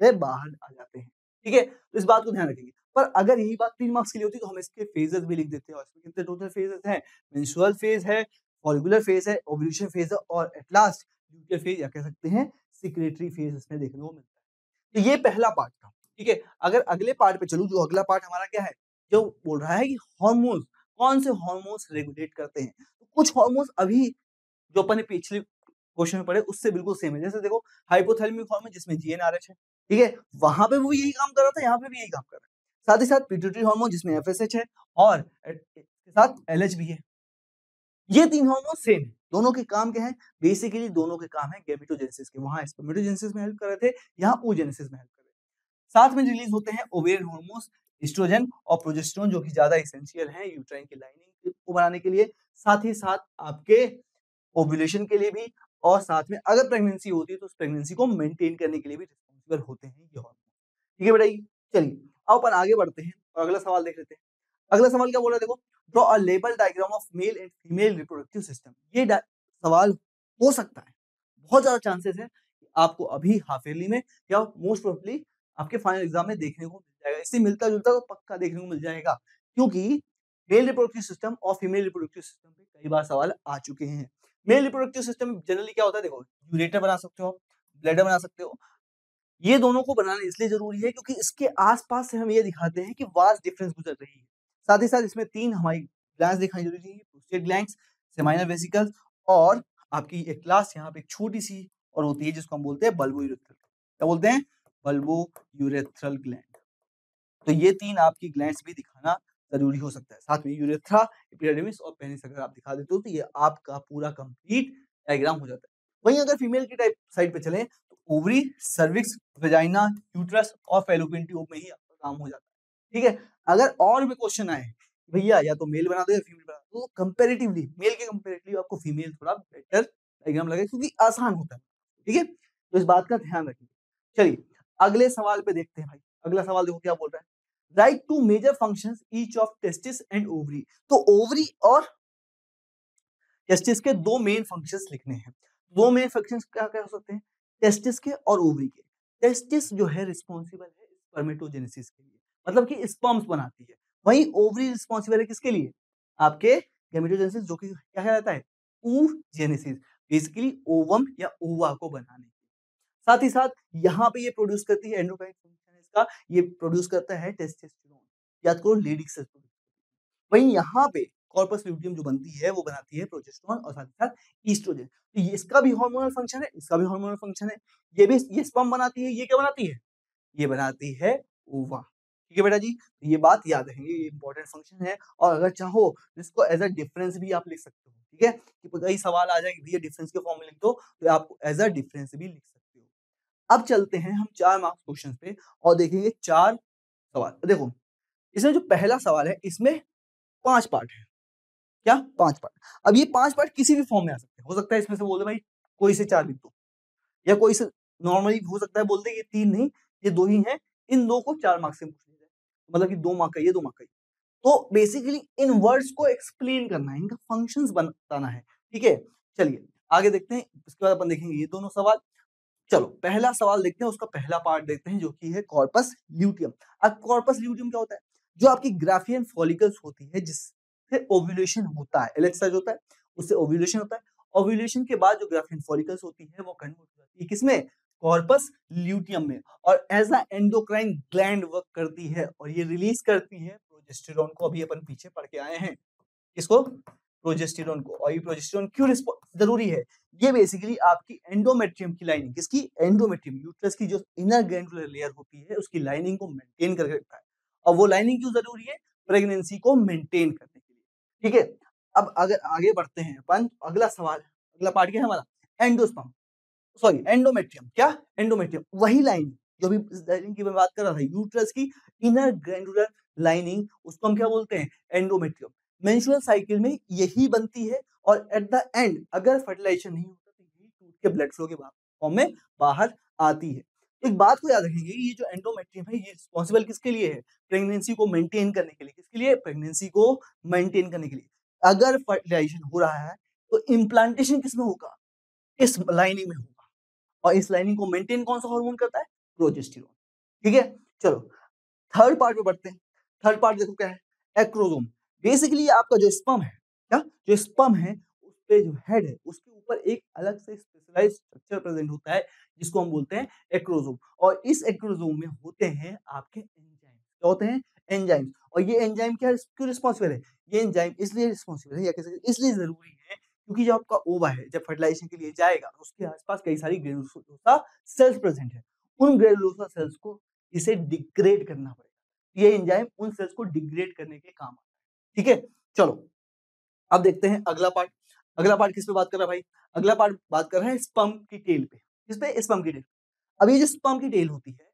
से बाहर आ जाते हैं। ठीक है? तो इस बात को ध्यान रखेंगे। पर अगर यही बात 3 मार्क्स के लिए होती तो हम इसके फेजेस भी लिख देते हैं, और इसमें कितने टोटल फेजेस हैं? मेंस्ट्रुअल फेज है, फॉलिकुलर फेज है, ओव्यूलेशन फेज है और एट लास्ट ल्यूटियल फेज, या कह सकते हैं सिक्रेटरी फेज इसमें देखने को मिलता है। तो ये पहला पार्ट था। ठीक है? अगर अगले पार्ट पे चलूँ, जो अगला पार्ट हमारा क्या है? जो बोल रहा है कि हार्मोन्स, कौन से हार्मोन्स रेगुलेट करते हैं? तो कुछ हार्मोन्स अभी जो अपन ने पिछले क्वेश्चन में पढ़े उससे बिल्कुल सेम है। जैसे देखो, हाइपोथैलेमिक हार्मोन जिसमें जीएनआरएच है, ठीक है? वहाँ पे वो यही काम कर रहा था, यहाँ पे भी यही काम कर रहा है। साथ ही साथ पिट्यूटरी हार्मोन जिसमें एफएसएच है और इसके साथ एलएच भी है। ये 3 हार्मोन सेम है। दोनों के काम क्या है? बेसिकली दोनों के काम है गैमेटोजेनेसिस के। वहाँ स्पर्मेटोजेनेसिस में हेल्प कर रहे थे, यहाँ oogenesis में हेल्प कर रहे हैं। साथ में रिलीज होते हैं ओवेरियन हार्मोन्स, एस्ट्रोजन और प्रोजेस्टेरोन, जो कि ज्यादा एसेंशियल हैं यूट्राइन की लाइनिंग को बनाने के लिए, साथ ही साथ आपके ओव्यूलेशन के लिए भी, और साथ में अगर प्रेगनेंसी होती है तो उस प्रेगनेंसी को मेंटेन करने के लिए भी रिस्पांसिबल होते हैं ये हार्मोन। ठीक है बेटा जी? चलिए अब अपन आगे बढ़ते हैं और अगला सवाल देख लेते हैं। अगला सवाल क्या बोल रहा है? देखो, draw a label diagram of male and female reproductive system. ये सवाल हो सकता है, बहुत ज्यादा चांसेस है कि आपको अभी हाफ ईयरली में या मोस्ट प्रोबेबली आपके फाइनल एग्जाम में देखने को मिल जाएगा। इससे मिलता जुलता तो पक्का देखने को मिल जाएगा, क्योंकि मेल रिप्रोडक्टिव सिस्टम और फीमेल रिप्रोडक्टिव सिस्टम पे कई बार सवाल आ चुके हैं। मेल रिप्रोडक्टिव सिस्टम जनरली क्या होता है, देखो यूरेटर बना सकते हो, ब्लैडर बना सकते हो। ये दोनों को बनाना इसलिए ज़रूरी है क्योंकि इसके आस-पास से हम ये दिखाते हैं कि वास्ट डिफरेंस गुज़र रही है। साथ ही साथ इसमें 3 हमारी ग्लैंड्स दिखाई ज़रूरी है, प्रोस्टेट ग्लैंड्स, सेमाइनल वेसिकल्स और आपकी एक लास्ट यहाँ पे एक छोटी-सी और होती है जिसको हम बोलते हैं बल्बो यूरेथ्रल। क्या बोलते हैं? Bulbo urethral gland. तो ये 3 आपकी ग्लैंड्स भी दिखाना ज़रूरी हो सकता है। साथ में यूरेथ्रा, एपिडिडमिस और पेनिस अगर आप दिखा देते हो तो ये आपका पूरा कंप्लीट डायग्राम हो जाता है। वहीं अगर फीमेल की टाइप साइड पे चलें तो ओवरी, सर्विक्स, वेजाइना, यूट्रस और फैलोपियन ट्यूब में ही आपका काम हो जाता है। ठीक है? अगर और भी क्वेश्चन आए, भैया या तो मेल बना दो या फीमेल बना दो, तो कंपैरेटिवली मेल के कंपैरेटिवली आपको फीमेल थोड़ा बेटर डायग्राम लगेगा क्योंकि आसान होता है। ठीक है? तो इस बात का ध्यान रखिए। चलिए, अगले सवाल पे देखते हैं भाई। अगला सवाल देखो क्या बोल रहा है? Write two major functions each of testis and ovary. तो ओवरी और टेस्टिस के 2 मेन फंक्शंस लिखने हैं। 2 मेन फंक्शंस क्या-क्या हो सकते हैं? टेस्टिस के और ओवरी के। टेस्टिस जो है रिस्पॉन्सिबल है स्पर्मेटोजेनेसिस के लिए, मतलब कि स्पर्म्स बनाती है। वहीं ओवरी रिस्पॉन्सिबल है किसके लिए? आपके गैमेटोजेनेसिस, जो कि क्या कहलाता है? oogenesis, बेसिकली ओवम या ओवा को बनाने। साथ ही साथ यहाँ पे ये प्रोड्यूस करती है, एंडोक्राइन फंक्शन है इसका, ये प्रोड्यूस करता है टेस्टोस्टेरोन। याद करो लेडीज सेल्स प्रोड्यूस। वहीं यहाँ पे कॉर्पस ल्यूटियम जो बनती है वो बनाती है प्रोजेस्टेरोन और साथ ही साथ ईस्ट्रोजन। तो ये इसका भी हार्मोनल फंक्शन है, इसका भी हार्मोनल फंक्शन है। ये स्पर्म बनाती है, ये क्या बनाती है? ये बनाती है ओवा। ठीक है बेटा जी, तो ये बात याद रखेंगे, ये इंपॉर्टेंट फंक्शन है। और अगर चाहो तो इसको एज अ डिफरेंस भी आप लिख सकते हो। ठीक है? कि कई सवाल आ जाए कि भैया डिफरेंस के फॉर्म में लिख दो, तो आप एज अ डिफरेंस भी लिख सकते हो। अब चलते हैं हम 4 मार्क्स क्वेश्चन पे और देखेंगे 4 सवाल। देखो, इसमें जो पहला सवाल है इसमें 5 पार्ट है। क्या? 5 पार्ट। अब ये 5 पार्ट किसी भी फॉर्म में आ सकते हैं। हो सकता है इसमें से बोल दे भाई कोई से 4 लिख दो, या कोई से नॉर्मली हो सकता है बोल दे ये 3 नहीं, ये 2 ही हैं, इन 2 को 4 मार्क्स से पूछ लिया जाए। मतलब कि 2 मार्क का ये, 2 मार्क का ये। तो बेसिकली इन वर्ड्स को एक्सप्लेन करना है, इनका फंक्शंस बताना है। ठीक है? चलिए आगे देखते हैं, उसके बाद अपन देखेंगे ये दोनों सवाल। चलो पहला सवाल देखते हैं, उसका पहला पार्ट देखते हैं जो कि है कॉर्पस ल्यूटियम। अब कॉर्पस ल्यूटियम क्या होता है? जो आपकी ग्राफियन फॉलिकल्स होती है जिससे ओव्यूलेशन होता है, एलेक्साइज होता है, उससे ओव्यूलेशन होता है। ओव्यूलेशन के बाद जो ग्राफियन फॉलिकल्स होती है वो कन्वर्ट हो जाती है किसमें? कॉर्पस ल्यूटियम में, और as a endocrine gland work करती है और ये रिलीज करती है प्रोजेस्टेरोन को। अभी अपन पीछे पढ़ के आए हैं किसको? प्रोजेस्टेरोन को। और ये प्रोजेस्टेरोन क्यों जरूरी है? ये बेसिकली आपकी एंडोमेट्रियम की लाइनिंग, किसकी? एंडोमेट्रियम, यूट्रस की जो इनर ग्लैंडुलर लेयर होती है उसकी लाइनिंग को मेंटेन करके रखता है। और वो लाइनिंग क्यों जरूरी है? प्रेगनेंसी को मेंटेन करने के लिए। ठीक है? अब अगर आगे बढ़ते हैं अपन, अगला सवाल, अगला पार्ट क्या है हमारा? Endosperm, sorry endometrium. क्या? एंडोमेट्रियम, वही लाइनिंग जो भी इस लाइनिंग की मैं बात कर रहा था, यूट्रस की इनर ग्लैंडुलर लाइनिंग, उसको हम क्या बोलते हैं? एंडोमेट्रियम। मेंस्ट्रुअल साइकिल में यही बनती है और एट द एंड अगर फर्टिलाइजेशन नहीं होता तो यही टूट के ब्लड फ्लो के फॉर्म में बाहर आती है। तो एक बात को याद रखेंगे, ये जो एंडोमेट्रियम है ये रिस्पॉन्सिबल किसके लिए है? प्रेगनेंसी को मेंटेन करने के लिए। किसके लिए? प्रेगनेंसी को मेंटेन करने के लिए। अगर फर्टिलाइजेशन हो रहा है तो इम्प्लांटेशन किसमें होगा? इस लाइनिंग में होगा। और इस लाइनिंग को मेंटेन कौन सा हार्मोन करता है? प्रोजेस्टेरोन। ठीक है? चलो थर्ड पार्ट पे बढ़ते हैं। थर्ड पार्ट देखो क्या है? एक्रोसोम। बेसिकली आपका जो स्पर्म है, क्या? जो स्पर्म है उस पे जो हेड है उसके ऊपर एक अलग से स्पेशलाइज्ड स्ट्रक्चर प्रेजेंट होता है जिसको हम बोलते हैं एक्रोसोम। और इस एक्रोसोम में होते हैं आपके एंजाइम। क्या होते हैं? एंजाइम। और ये एंजाइम क्या क्यों रिस्पॉन्सिबल है? ये एंजाइम इसलिए रिस्पॉन्सिबल है या कह सकते हैं इसलिए जरूरी है क्योंकि जो आपका ओवा है जब फर्टिलाइजेशन के लिए जाएगा उसके आसपास कई सारी ग्रेनुलोसा सेल्स प्रेजेंट है। उन ग्रेनुलोसा सेल्स को इसे डिग्रेड करना पड़ेगा। ये एंजाइम उन सेल्स को डिग्रेड करने के काम आता है। ठीक है? चलो अब देखते हैं अगला पार्ट। अगला पार्ट किस पे बात कर रहा है भाई? अगला पार्ट बात कर रहा है स्पर्म की टेल पे। किस पे? स्पर्म की टेल। अब ये जो स्पर्म की टेल होती है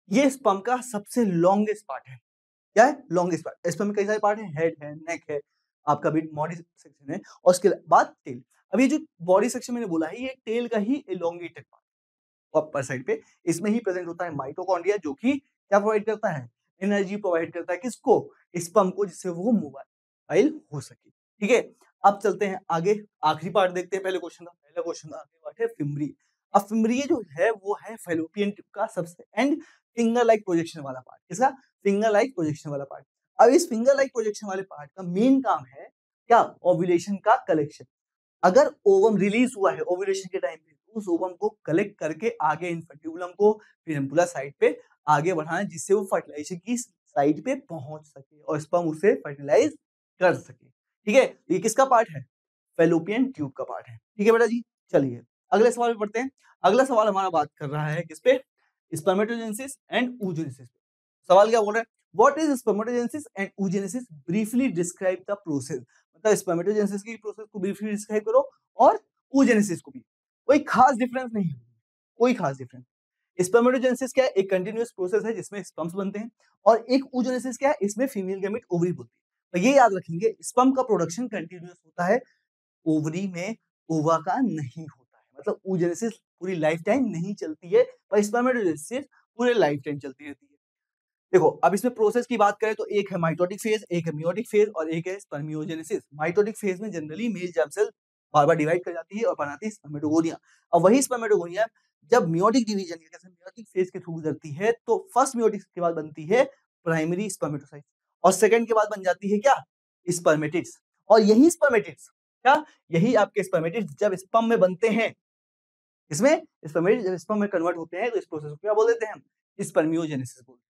ये स्पर्म का सबसे लॉन्गेस्ट पार्ट है। क्या है? Longest part. स्पर्म में कई सारे पार्ट हैं, हेड है, नेक है, आपका भी बॉडी सेक्शन है और उसके बाद टेल। अब ये जो बॉडी सेक्शन मैंने बोला है ये टेल का ही एलोंगेटेड पार्ट अपर साइड पे, इसमें ही प्रेजेंट होता है माइटोकॉन्ड्रिया जो कि क्या प्रोवाइड करता है? एनर्जी प्रोवाइड करता है किसको? स्पर्म को, जिससे वो मोबाइल हो सके। ठीक है? अब चलते हैं आगे, आखिरी पार्ट देखते हैं पहले क्वेश्चन का। पहला क्वेश्चन का आखिरी पार्ट है फिम्ब्री। अब फिम्ब्री जो है वो है फैलोपियन ट्यूब का सबसे एंड फिंगर लाइक प्रोजेक्शन वाला पार्ट। किसका? फिंगर लाइक प्रोजेक्शन वाला पार्ट। अब इस फिंगर लाइक प्रोजेक्शन वाले पार्ट का मेन काम है क्या, ओव्यूलेशन का कलेक्शन। अगर ओवम रिलीज हुआ है ओव्यूलेशन के टाइम पे, उस ओवम को कलेक्ट करके आगे इन्फर्टिबुलम को फिर एम्पुला साइड पे आगे बढ़ाना, जिससे वो फर्टिलाइजेशन की साइड पे पहुंच सके और स्पर्म उसे फर्टिलाइज कर सके। ठीक है, ये किसका पार्ट है, फेलोपियन ट्यूब का पार्ट है। ठीक है बेटा जी, चलिए अगले सवाल पे पढ़ते हैं। अगला सवाल हमारा बात कर रहा है किस पे, स्पर्मेटोजेनेसिस एंड oogenesis। सवाल क्या बोल रहा है, what is spermatogenesis and oogenesis, briefly describe the process. मतलब स्पर्मेटोजेनेसिस की प्रोसेस को ब्रीफली डिस्क्राइब करो और oogenesis को भी। कोई खास डिफरेंस नहीं है, कोई खास डिफरेंस। स्पर्मेटोजेनेसिस क्या है, एक कंटिन्यूअस प्रोसेस है जिसमें स्पर्म्स बनते हैं, और एक oogenesis क्या है, इसमें फीमेल गैमेट ओवरी बोलती है। तो ये याद रखेंगे, स्पर्म का प्रोडक्शन कंटिन्यूअस होता है, ओवरी में ओवा का नहीं होता है। मतलब oogenesis पूरी लाइफ टाइम नहीं चलती है, पर स्पर्मेटोजेनेसिस पूरे लाइफ टाइम चलती रहती है। देखो अब इसमें प्रोसेस की बात करें तो एक है माइटोटिक फेज, एक है मियोटिक फेज और एक है स्पर्मियोजेनेसिस। माइटोटिक फेज में जनरली मेल जर्म सेल बार-बार डिवाइड कर जाती है और बनाती है स्पर्मेटोगोनिया। और वही स्पर्मेटोगोनिया जब मियोटिक डिवीजन या कैसे मियोटिक फेज के थ्रू गुजरती है, तो फर्स्ट मियोटिक के बाद बनती है प्राइमरी स्पर्मेटोसाइट और सेकंड के बाद बन जाती है क्या, स्पर्मेटिड्स। और यही स्पर्मेटिड्स क्या, यही आपके स्पर्मेटिड्स जब स्पर्म में बनते हैं, इसमें स्पर्मेटिड्स जब स्पर्म में कन्वर्ट होते हैं, तो इस प्रोसेस को क्या बोल देते हैं हम, स्पर्मियोजेनेसिस बोलते हैं।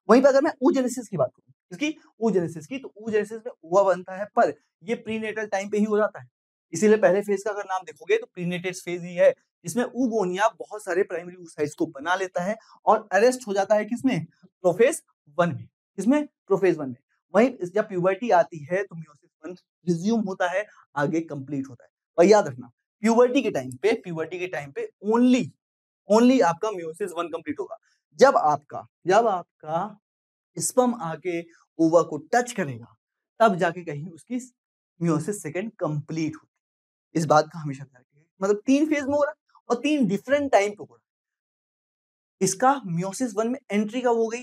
वहीं पे अगर मैं oogenesis की बात करूं, इसकी oogenesis की, तो oogenesis में ओवा बनता है, पर ये प्रीनेटल टाइम पे ही हो जाता है। इसीलिए पहले फेज का अगर नाम देखोगे तो प्रीनेटेड फेज ही है, जिसमें oogonia बहुत सारे प्राइमरी oocytes को बना लेता है और अरेस्ट हो जाता है किसमें, प्रोफेज 1 में। किसमें, प्रोफेज 1 में। वहीं जब प्यूबर्टी आती है तो मियोसिस 1 रिज्यूम होता है, आगे कंप्लीट होता है। और याद रखना, प्यूबर्टी के टाइम पे ओनली आपका मियोसिस 1 कंप्लीट होगा। जब आपका स्पर्म आके ओवा को टच करेगा, तब जाके कहीं उसकी मियोसिस सेकंड कंप्लीट होती है। इस बात का हमेशा ध्यान रखिए, मतलब 3 फेज में हो रहा है और 3 डिफरेंट टाइम पे हो रहा है। इसका मियोसिस 1 में एंट्री कब हो गई,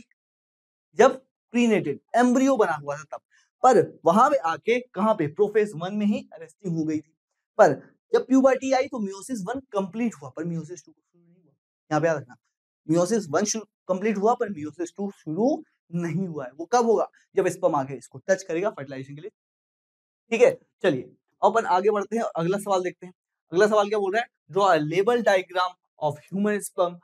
जब प्रीनेटेड एम्ब्रियो बना हुआ था तब, पर वहां पे आके कहां पे, प्रोफेज 1 में ही अरेस्टिंग हो गई थी। पर जब प्यूबर्टी आई तो मियोसिस 1 कंप्लीट हुआ, पर मियोसिस 2 शुरू नहीं हुआ। यहाँ पे याद रखना, मियोसिस 1 कंप्लीट हुआ पर मियोसिस 2 शुरू नहीं हुआ है। वो कब होगा, जब स्पर्म आके इसको टच करेगा फर्टिलाइजेशन के लिए। ठीक है, चलिए अपन आगे बढ़ते हैं और अगला सवाल देखते हैं। अगला सवाल क्या बोल रहा है, draw a label diagram of human sperm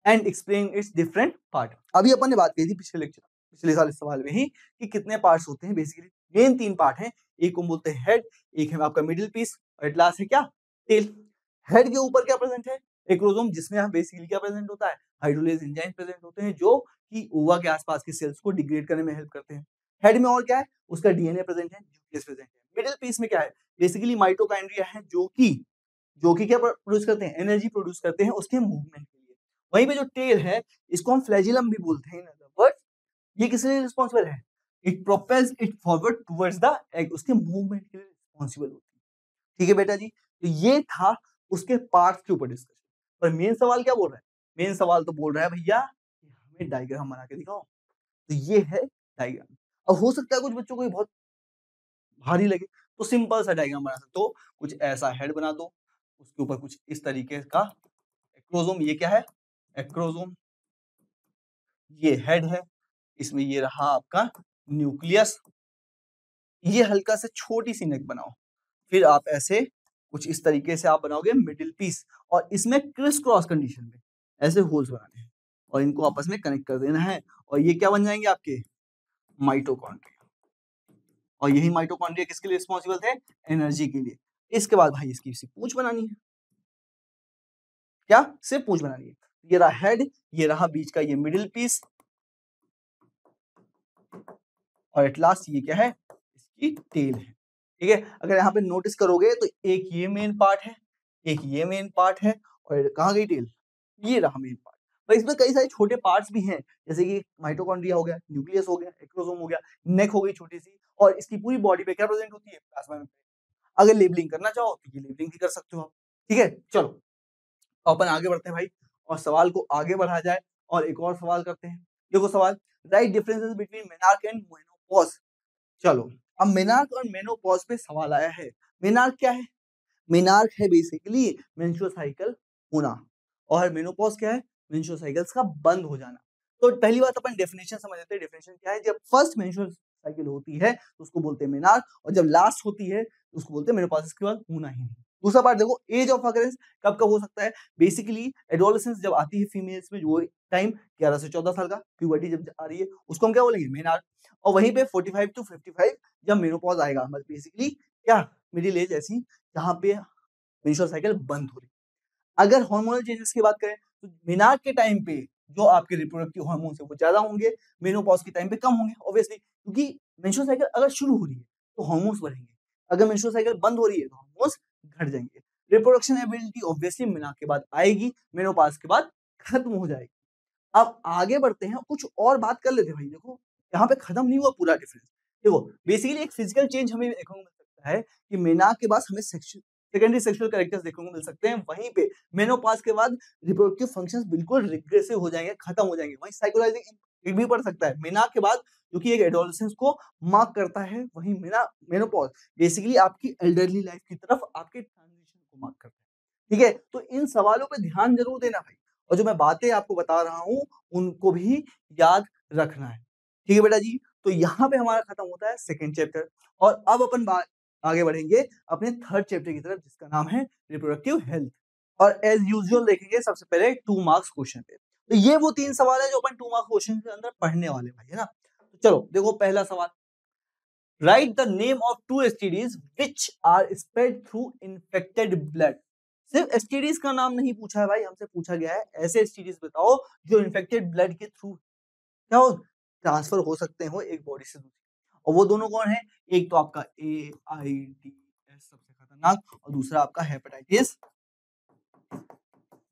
and explain it's different part. अभी अपन ने बात की थी पिछले साल इस सवाल में ही, कि कितने पार्ट्स होते हैं। बेसिकली मेन 3 पार्ट हैं, एक को बोलते हैं हेड, एक है आपका मिडिल पीस और एट लास्ट है क्या, टेल। हेड के ऊपर क्या प्रेजेंट है, एक्रोसोम, जिसमें बेसिकली क्या प्रेजेंट होता है, हाइड्रोलेज एंजाइम प्रेजेंट होते हैं, जो कि ओवा के आसपास के सेल्स को डिग्रेड करने में हेल्प करते हैं। हेड में और क्या है, उसका डीएनए प्रेजेंट है, न्यूक्लियस प्रेजेंट है। मिडिल पीस में क्या है, बेसिकली माइटोकॉन्ड्रिया है, जो कि क्या प्रोड्यूस करते हैं, एनर्जी प्रोड्यूस करते हैं उसके मूवमेंट के लिए। वहीं पे जो टेल है, इसको हम फ्लैजिलम भी बोलते हैं। इन अदर वर्ड्स, ये किस लिए रिस्पॉन्सिबल है, it propels it forward towards the egg, उसके मूवमेंट के लिए रिस्पॉन्सिबल होती है। ठीक है बेटा जी, तो ये था उसके पार्ट्स के ऊपर डिस्कशन। पर मेन सवाल क्या बोल रहा है, मेन सवाल तो बोल रहा है भैया कि हमें डायग्राम बना के दिखाओ। तो ये है डायग्राम। अब हो सकता है कुछ बच्चों को ये बहुत भारी लगे, तो सिंपल सा डायग्राम बना सकते हो। कुछ ऐसा हेड बना दो, उसके ऊपर कुछ इस तरीके का एक्रोसोम, ये क्या है, एक्रोसोम, ये हेड है, इसमें ये रहा आपका न्यूक्लियस, ये हल्का से छोटी सी नेक बनाओ। फिर आप ऐसे कुछ इस तरीके से आप बनाओगे मिडिल पीस, और इसमें क्रिस क्रॉस कंडीशन में ऐसे होल्स बनाने हैं और इनको आपस में कनेक्ट कर देना है, और ये क्या बन जाएंगे आपके माइटोकॉन्ड्रिया। और यही माइटोकॉन्ड्रिया किसके लिए रिस्पॉन्सिबल थे, एनर्जी के लिए। इसके बाद भाई इसकी सिर्फ पूंछ बनानी है, क्या, सिर्फ पूंछ बनानी है। ये रहा हेड, ये रहा बीच का ये मिडिल पीस, और एट लास्ट ये क्या है, इसकी टेल है। ठीक है, अगर यहाँ पे नोटिस करोगे तो एक ये मेन पार्ट है, एक ये मेन पार्ट है, और कहाँ गई टेल, ये रहा मेन पार्ट। पर इसमें कई सारे छोटे पार्ट्स भी हैं, जैसे कि माइटोकॉन्ड्रिया हो गया, न्यूक्लियस हो गया, एक्रोसोम हो गया, नेक हो गई छोटी सी, और इसकी पूरी बॉडी पे क्या प्रेजेंट होती है, प्लाज्मा मेम्ब्रेन। अगर लेबलिंग करना चाहो तो ये लेबलिंग भी कर सकते हो आप। ठीक है, चलो अपन आगे बढ़ते हैं भाई, और सवाल को आगे बढ़ा जाए और एक और सवाल करते हैं। देखो सवाल, right differences between menarche and menopause. चलो अब मेनार्क और मेनोपॉज पे सवाल आया है। मेनार्क क्या है, मेनार्क है बेसिकली मेंस्ट्रुअल साइकिल होना, और मेनोपॉज क्या है, मेंस्ट्रुअल साइकिल्स का बंद हो जाना। तो पहली बात अपन डेफिनेशन समझ लेते हैं। डेफिनेशन क्या है, जब फर्स्ट मेंस्ट्रुअल साइकिल होती है तो उसको बोलते हैं मेनार्क, और जब लास्ट होती है तो उसको बोलते हैं मेनोपॉज के बाद होना ही नहीं। दूसरा पार्ट देखो, एज ऑफ अकरेंस कब कब हो सकता है। बेसिकली एडोलेसेंस जब आती है फीमेल्स में, वो टाइम 11 से 14 साल का, प्यूबर्टी जब आ रही है उसको हम क्या बोलेंगे, मेनार्क। और वहीं पे 45 टू 55 जब मेनोपॉज आएगा, मतलब बेसिकली क्या, मिडिल एज ऐसी जहाँ पे मेंस्ट्रुअल साइकिल बंद हो रही है। अगर हार्मोनल चेंजेस की बात करें तो मेनार्क के टाइम पे जो आपके रिप्रोडक्टिव हार्मोन्स है वो ज्यादा होंगे, मेनोपॉज के टाइम पे कम होंगे ऑब्वियसली, क्योंकि मेंस्ट्रुअल साइकिल अगर शुरू हो रही है तो हार्मोन्स बढ़ेंगे, अगर मेंस्ट्रुअल साइकिल बंद हो रही है तो हार्मोन्स घट जाएंगे। रिप्रोडक्शन एबिलिटी ऑब्वियसली मेनार्क के बाद आएगी, मेनोपॉज के बाद खत्म हो जाएगी। अब आगे बढ़ते हैं, कुछ और बात कर लेते हैं भाई। देखो यहाँ पे खत्म नहीं हुआ पूरा डिफरेंस। देखो बेसिकली एक फिजिकल चेंज हमें देखने को मिल सकता है कि मेनार्क के बाद हमें सेकेंडरी सेक्सुअल कैरेक्टर्स देखने को मिल सकते हैं, वहीं पे मेनोपॉज के बाद रिप्रोडक्टिव फंक्शंस बिल्कुल रिग्रेसिव हो जाएंगे, खत्म हो जाएंगे। वहीं साइकोलॉजिकल इम्पैक्ट भी पड़ सकता है मेनार्क के बाद, जो कि एक एडोलेसेंस को मार्क करता है। वहीं मेनोपॉज बेसिकली आपकी एल्डरली लाइफ की तरफ आपके ट्रांजिशन को मार्क करता है। ठीक है, तो इन सवालों पे ध्यान जरूर देना भाई, और जो मैं बातें आपको बता रहा हूँ उनको भी याद रखना है। ठीक है बेटा जी, तो यहाँ पे हमारा खत्म होता है सेकंड चैप्टर, और अब अपन बात आगे बढ़ेंगे अपने थर्ड चैप्टर की तरफ, जिसका नाम है रिप्रोडक्टिव हेल्थ। और एज यूजुअल देखेंगे सबसे पहले 2 मार्क्स क्वेश्चन पे। तो ये वो 3 सवाल है जो अपन 2 मार्क्स क्वेश्चन के अंदर पढ़ने वाले भाई, है ना। तो चलो देखो पहला सवाल, write the name of 2 STDs which are spread through infected blood. सिर्फ एसटीडीज का नाम नहीं पूछा है भाई, हमसे पूछा गया है ऐसे एसटीडीज बताओ जो इन्फेक्टेड ब्लड के थ्रू क्या हो, ट्रांसफर हो सकते हो एक बॉडी से दूसरी। और वो दोनों कौन है, एक तो आपका AIDS सबसे खतरनाक, और दूसरा आपका हेपेटाइटिस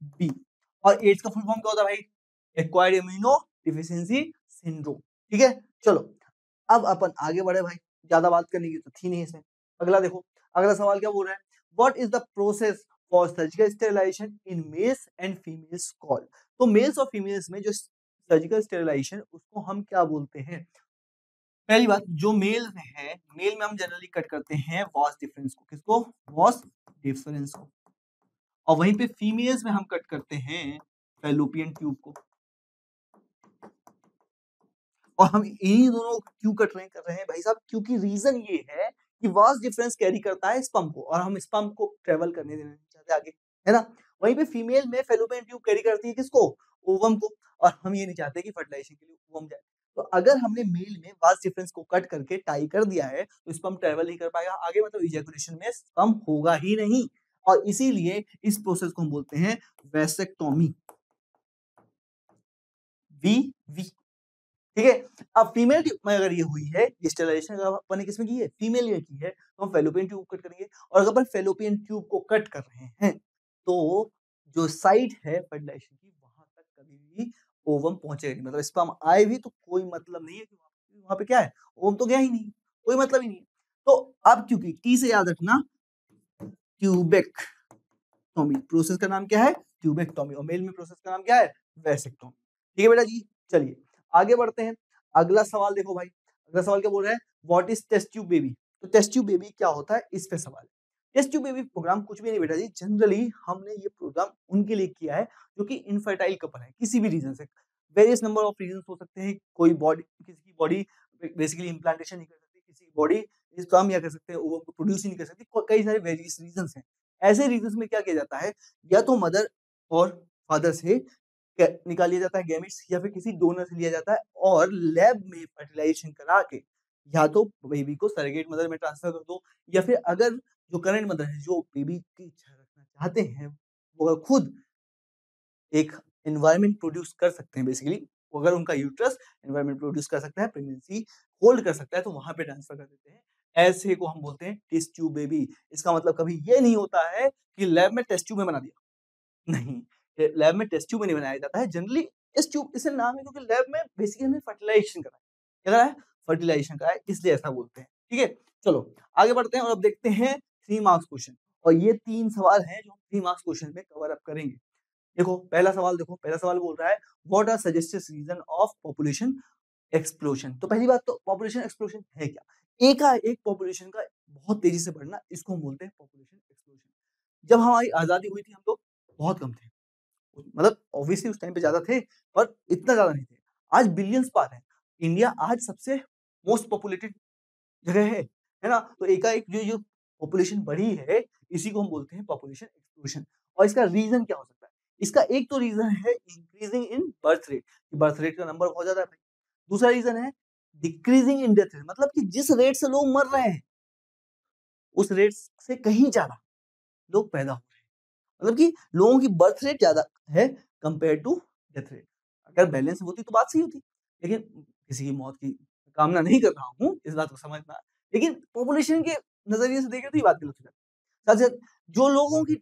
बी। और एड्स का फुल फॉर्म क्या होता है भाई, एक्वायर्ड इम्यूनो डिफिशियंसी सिंड्रोम। ठीक है, चलो अब अपन आगे बढ़े भाई, ज्यादा बात करने की तो थी नहीं इसमें। अगला देखो, अगला सवाल क्या बोल रहा है, what is the process for surgical sterilization in males and females call. तो मेल्स और फीमेल्स में जो सर्जिकल स्टेरिलाइजेशन उसको हम क्या बोलते हैं। पहली बात, जो मेल में है, मेल में हम जनरली कट करते हैं वॉस डिफरेंस को, किसको, वॉस डिफरेंस को। और वहीं पे फीमेल्स में हम कट करते हैं फैलोपियन ट्यूब को। और हम इन्हीं दोनों क्यों कट रहे कर रहे हैं भाई साहब, क्योंकि रीजन ये है कि वास डिफरेंस कैरी करता है स्पर्म को, और हम स्पर्म को ट्रेवल करने देना नहीं चाहते आगे, है ना। वहीं पे फीमेल में फैलोपियन ट्यूब कैरी करती है किसको, ओवम को, और हम ये नहीं चाहते कि फर्टिलाइजेशन के लिए ओवम जाए। तो अगर हमने मेल में वास डिफरेंस को कट करके टाई कर दिया है तो स्पर्म ट्रेवल नहीं कर पाएगा आगे, मतलब इजैकुलेशन में स्पर्म होगा ही नहीं। और इसीलिए इस प्रोसेस को हम बोलते हैं वेसेक्टोमी, वी वी। ठीक है, अब फीमेल में अगर ये हुई है, ये स्टेरिलाइजेशन अगर अपन ने किसमें की है, फीमेल में की है, तो हम फैलोपियन ट्यूब कट करेंगे। और अगर अपन फैलोपियन ट्यूब को कट कर रहे हैं तो जो साइट है फर्टिलाइजेशन की, वहां तक कभी भी ओवम पहुंचेगा नहीं, मतलब स्पर्म आए भी तो कोई मतलब नहीं है कि वहां पे क्या है, ओवम तो गया ही नहीं, कोई मतलब ही नहीं है। तो अब क्योंकि टी से याद रखना, ट्यूबेक्टोमी, प्रोसेस का नाम क्या है, ट्यूबेक्टोमी, और मेल में प्रोसेस का नाम क्या है, वेसेक्टोमी। ठीक है बेटा जी, चलिए आगे बढ़ते हैं। अगला सवाल देखो भाई, अगला सवाल क्या बोल रहा है, what is test tube baby. तो टेस्ट ट्यूब बेबी क्या होता है, इस पे सवाल है। टेस्ट ट्यूब बेबी प्रोग्राम कुछ भी नहीं बेटा जी, जनरली हमने ये प्रोग्राम उनके लिए किया है जो कि इनफर्टाइल कपल है, किसी भी रीजन से, वेरियस नंबर ऑफ रीजन हो सकते हैं। कोई बॉडी, किसी की बॉडी बेसिकली इम्प्लांटेशन नहीं कर सकती, किसी की बॉडी इस काम या कर सकते हैं, वो प्रोड्यूस ही नहीं कर सकती, कई सारे वेरियस रीजन हैं। ऐसे रीजन में क्या किया जाता है, या तो मदर और फादर से निकाल लिया जाता है गैमेट्स, या फिर किसी डोनर से लिया जाता है, और लैब में फर्टिलाइजेशन करा के या तो बेबी को सरोगेट मदर में ट्रांसफर कर दो, या फिर अगर जो करंट मदर है जो बेबी की इच्छा रखना चाहते हैं वो खुद एक एनवायरनमेंट प्रोड्यूस कर सकते हैं, बेसिकली अगर उनका यूट्रस एनवायरनमेंट प्रोड्यूस कर सकता है, प्रेगनेंसी होल्ड कर सकता है, तो वहां पे ट्रांसफर कर देते हैं। ऐसे को हम बोलते हैं टेस्ट ट्यूब बेबी। इसका मतलब कभी ये नहीं होता है कि लैब में टेस्ट ट्यूब में बना दिया, नहीं, लैब में टेस्ट ट्यूब में नहीं बनाया जाता है। जनरली टेस्ट ट्यूब इसलिए नाम है क्योंकि लैब में बेसिकली हमने फर्टिलाइजेशन करा है, क्या करा है, फर्टिलाइजेशन करा है, इसलिए ऐसा बोलते हैं। ठीक है, चलो आगे बढ़ते हैं और अब देखते हैं 3 मार्क्स क्वेश्चन। और ये 3 सवाल हैं जो हम 3 मार्क्स क्वेश्चन में कवर अप करेंगे। देखो पहला सवाल, देखो पहला सवाल बोल रहा है, what are suggested reason of population explosion. तो पहली बात, तो पॉपुलेशन एक्सप्लोजन है क्या, एक पॉपुलेशन का बहुत तेजी से बढ़ना, इसको हम बोलते हैं पॉपुलेशन एक्सप्लोजन। जब हमारी आजादी हुई थी हम लोग बहुत कम थे, मतलब ऑब्वियसली उस टाइम पे ज्यादा थे पर इतना ज्यादा नहीं थे। आज बिलियंस पार है, इंडिया आज सबसे मोस्ट पॉपुलेटेड जगह है ना? तो एकाएक जो पॉपुलेशन बढ़ी है, इसी को हम बोलते हैं पॉपुलेशन एक्सप्लोजन। और इसका रीज़न क्या हो सकता है? इसका एक तो रीज़न है इंक्रीजिंग इन बर्थ रेट का नंबर बहुत ज़्यादा है भाई। दूसरा रीज़न है डिक्रीजिंग इन डेथ रेट, मतलब कि जिस रेट से लोग मर रहे हैं, उस रेट से कहीं ज़्यादा लोग पैदा हो रहे हैं। मतलब कि लोगों की बर्थ रेट ज़्यादा है कंपेयर टू डेथ रेट। अगर बैलेंस होती तो बात सही होती। लेकिन किसी की मौत की कामना नहीं कर रहा हूँ, इस बात को समझना। लेकिन पॉपुलेशन के नज़रिए से देखें तो ये बात गलत हो जाती है। साथ-साथ जो लोगों की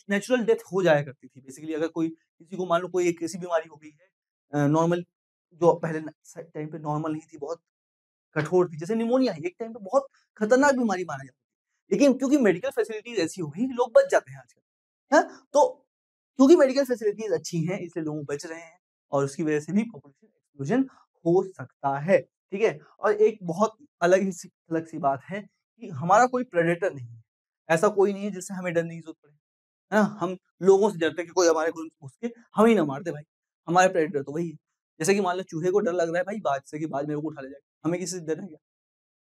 नेचुरल डेथ हो जाया करती थी, बेसिकली अगर कोई किसी को मान लो कोई एक ऐसी बीमारी हो गई है नॉर्मल, जो पहले टाइम पे नॉर्मल नहीं थी, बहुत कठोर थी, जैसे निमोनिया एक टाइम पे बहुत खतरनाक बीमारी माना जाता था। लेकिन क्योंकि मेडिकल फैसिलिटीज़ ऐसी हो गई कि लोग बच जाते हैं आजकल। हैं? तो क्योंकि मेडिकल फैसिलिटीज़ अच्छी हैं, इसलिए लोग बच रहे हैं और उसकी वजह से भी पॉपुलेशन एक्सप्लोजन हो सकता है, ठीक है? और एक बहुत अलग सी बात है कि हमारा कोई प्रेडेटर नहीं है। ऐसा कोई नहीं है जिससे हमें डरने की ज़रूरत पड़े, है ना? हम लोगों से डरते हैं कि कोई हमारे घुस घुस के हमें ही ना मार दे भाई। हमारे प्रेडेटर तो वही है। जैसे कि मान लो चूहे को डर लग रहा है भाई बाज से कि बाज मेरे को उठा ले जाएगा। हमें किसी से डर है क्या?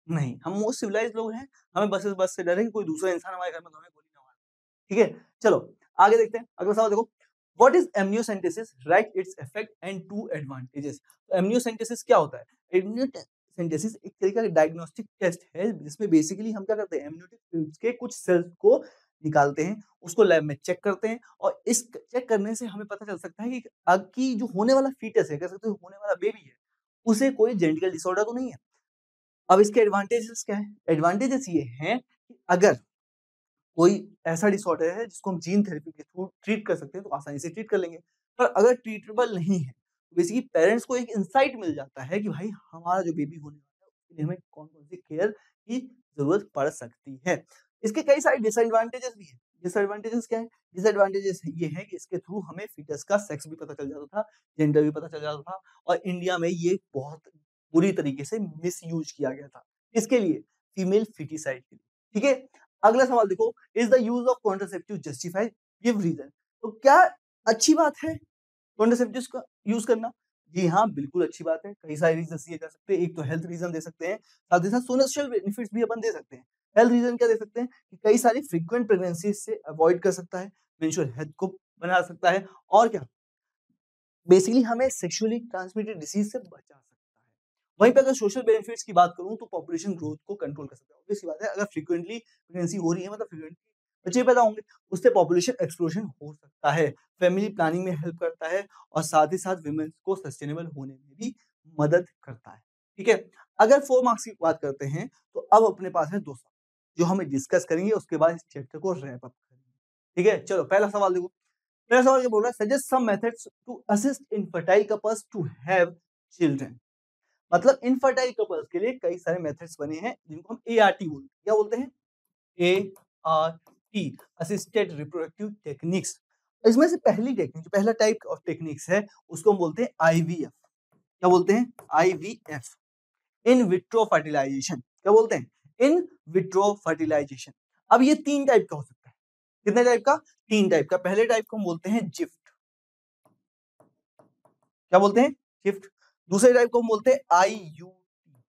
नहीं, हम मोस्ट सिविलाइज़्ड लोग हैं। हमें बस से डर है कि कोई दूसरा इंसान हमारे घर में तो हमें गोली ना मारे। ठीक है? चलो आगे देखते हैं। अगला सवाल देखो, what is amniocentesis? Right its effect and 2 advantages. तो एम्नियोसेंटेसिस क्या होता है? एम्नियोसेंटेसिस एक तरीके का डायग्नोस्टिक टेस्ट है जिसमें बेसिकली हम क्या करते हैं, एम्नियोटिक फ्लूइड्स के कुछ सेल्स को निकालते हैं, उसको लैब में चेक करते हैं और इस चेक करने से हमें पता चल सकता है कि कि जो होने वाला फीटस है, कह सकते हो होने वाला बेबी है, उसे कोई जेनेटिकल डिसऑर्डर तो नहीं है। अब इसके एडवांटेजेस क्या है? एडवांटेजेस ये हैं कि अगर कोई ऐसा डिसऑर्डर है जिसको हम जीन थेरेपी के थ्रू ट्रीट कर सकते हैं, तो आसानी से ट्रीट कर लेंगे। पर अगर ट्रीटेबल नहीं है, बेसिकली पेरेंट्स को एक इनसाइट मिल जाता है कि भाई हमारा जो बेबी होने वाला है, उसके लिए हमें कौन-कौन सी केयर की ज़रूरत पड़ सकती है। इसके कई सारे डिसएडवांटेजेस भी हैं। डिसएडवांटेजेस क्या है? डिसएडवांटेजेस ये है कि इसके थ्रू हमें फीटस का सेक्स भी पता चल जाता था, जेंडर भी पता चल जाता था और इंडिया में ये बहुत बुरी तरीके से मिसयूज़ किया गया था। किसके लिए? फीमेल फीटिसाइड के लिए। ठीक है? अगला सवाल देखो, is the use of contraceptive justify? Give reason. तो क्या अच्छी बात है कॉन्ट्रासेप्टिव्स का यूज करना? जी हाँ, बिल्कुल अच्छी बात है। कई सारे रीजन दिए जा सकते हैं। एक तो हेल्थ रीजन दे सकते हैं, साथ ही साथ सोशल बेनिफिट्स भी अपन दे सकते हैं। हेल्थ रीजन क्या दे सकते हैं कि कई सारी फ्रीक्वेंट प्रेगनेंसी से अवॉइड कर सकता है, मेंस्ट्रुअल हेल्थ को बना सकता है और क्या बेसिकली हमें सेक्सुअली ट्रांसमिटेड डिसीज से बचा सकता है। वहीं पे अगर सोशल बेनिफिट्स की बात करूँ तो पॉपुलेशन ग्रोथ को कंट्रोल कर सकता है। ऑब्वियस सी बात है, अगर फ्रीक्वेंटली प्रेगनेंसी हो रही है मतलब फ्रीक्वेंटली बच्चे पैदा होंगे, उससे पॉपुलेशन एक्सप्लोजन हो सकता है। फैमिली प्लानिंग में हेल्प करता है और साथ ही साथ वुमेन्स को सस्टेनेबल होने में भी मदद करता है। ठीक है? अगर 4 मार्क्स की बात करते हैं तो अब अपने पास है 2 सवाल, जो हमें डिस्कस करेंगे, उसके बाद इस चैप्टर को रैप अप करेंगे। ठीक है? चलो पहला सवाल देखो। पहला सवाल ये बोल रहा है, suggest some methods to assist infertile couples to have children. मतलब इनफर्टाइल कपल्स के लिए कई सारे मेथड्स बने हैं जिनको हम एआरटी बोलते हैं। क्या बोलते हैं? ART, assisted reproductive techniques. इसमें से पहली टेक्निक, जो पहला टाइप ऑफ टेक्निक्स है, उसको हम बोलते हैं आईवीएफ। क्या बोलते हैं? IVF, in vitro fertilization. क्या बोलते हैं? In vitro fertilization. अब ये 3 टाइप का हो सकता है। कितने टाइप का? 3 टाइप का। पहले टाइप को हम बोलते हैं जिफ्ट। क्या बोलते हैं? शिफ्ट। दूसरे टाइप को हम बोलते हैं आईयूटी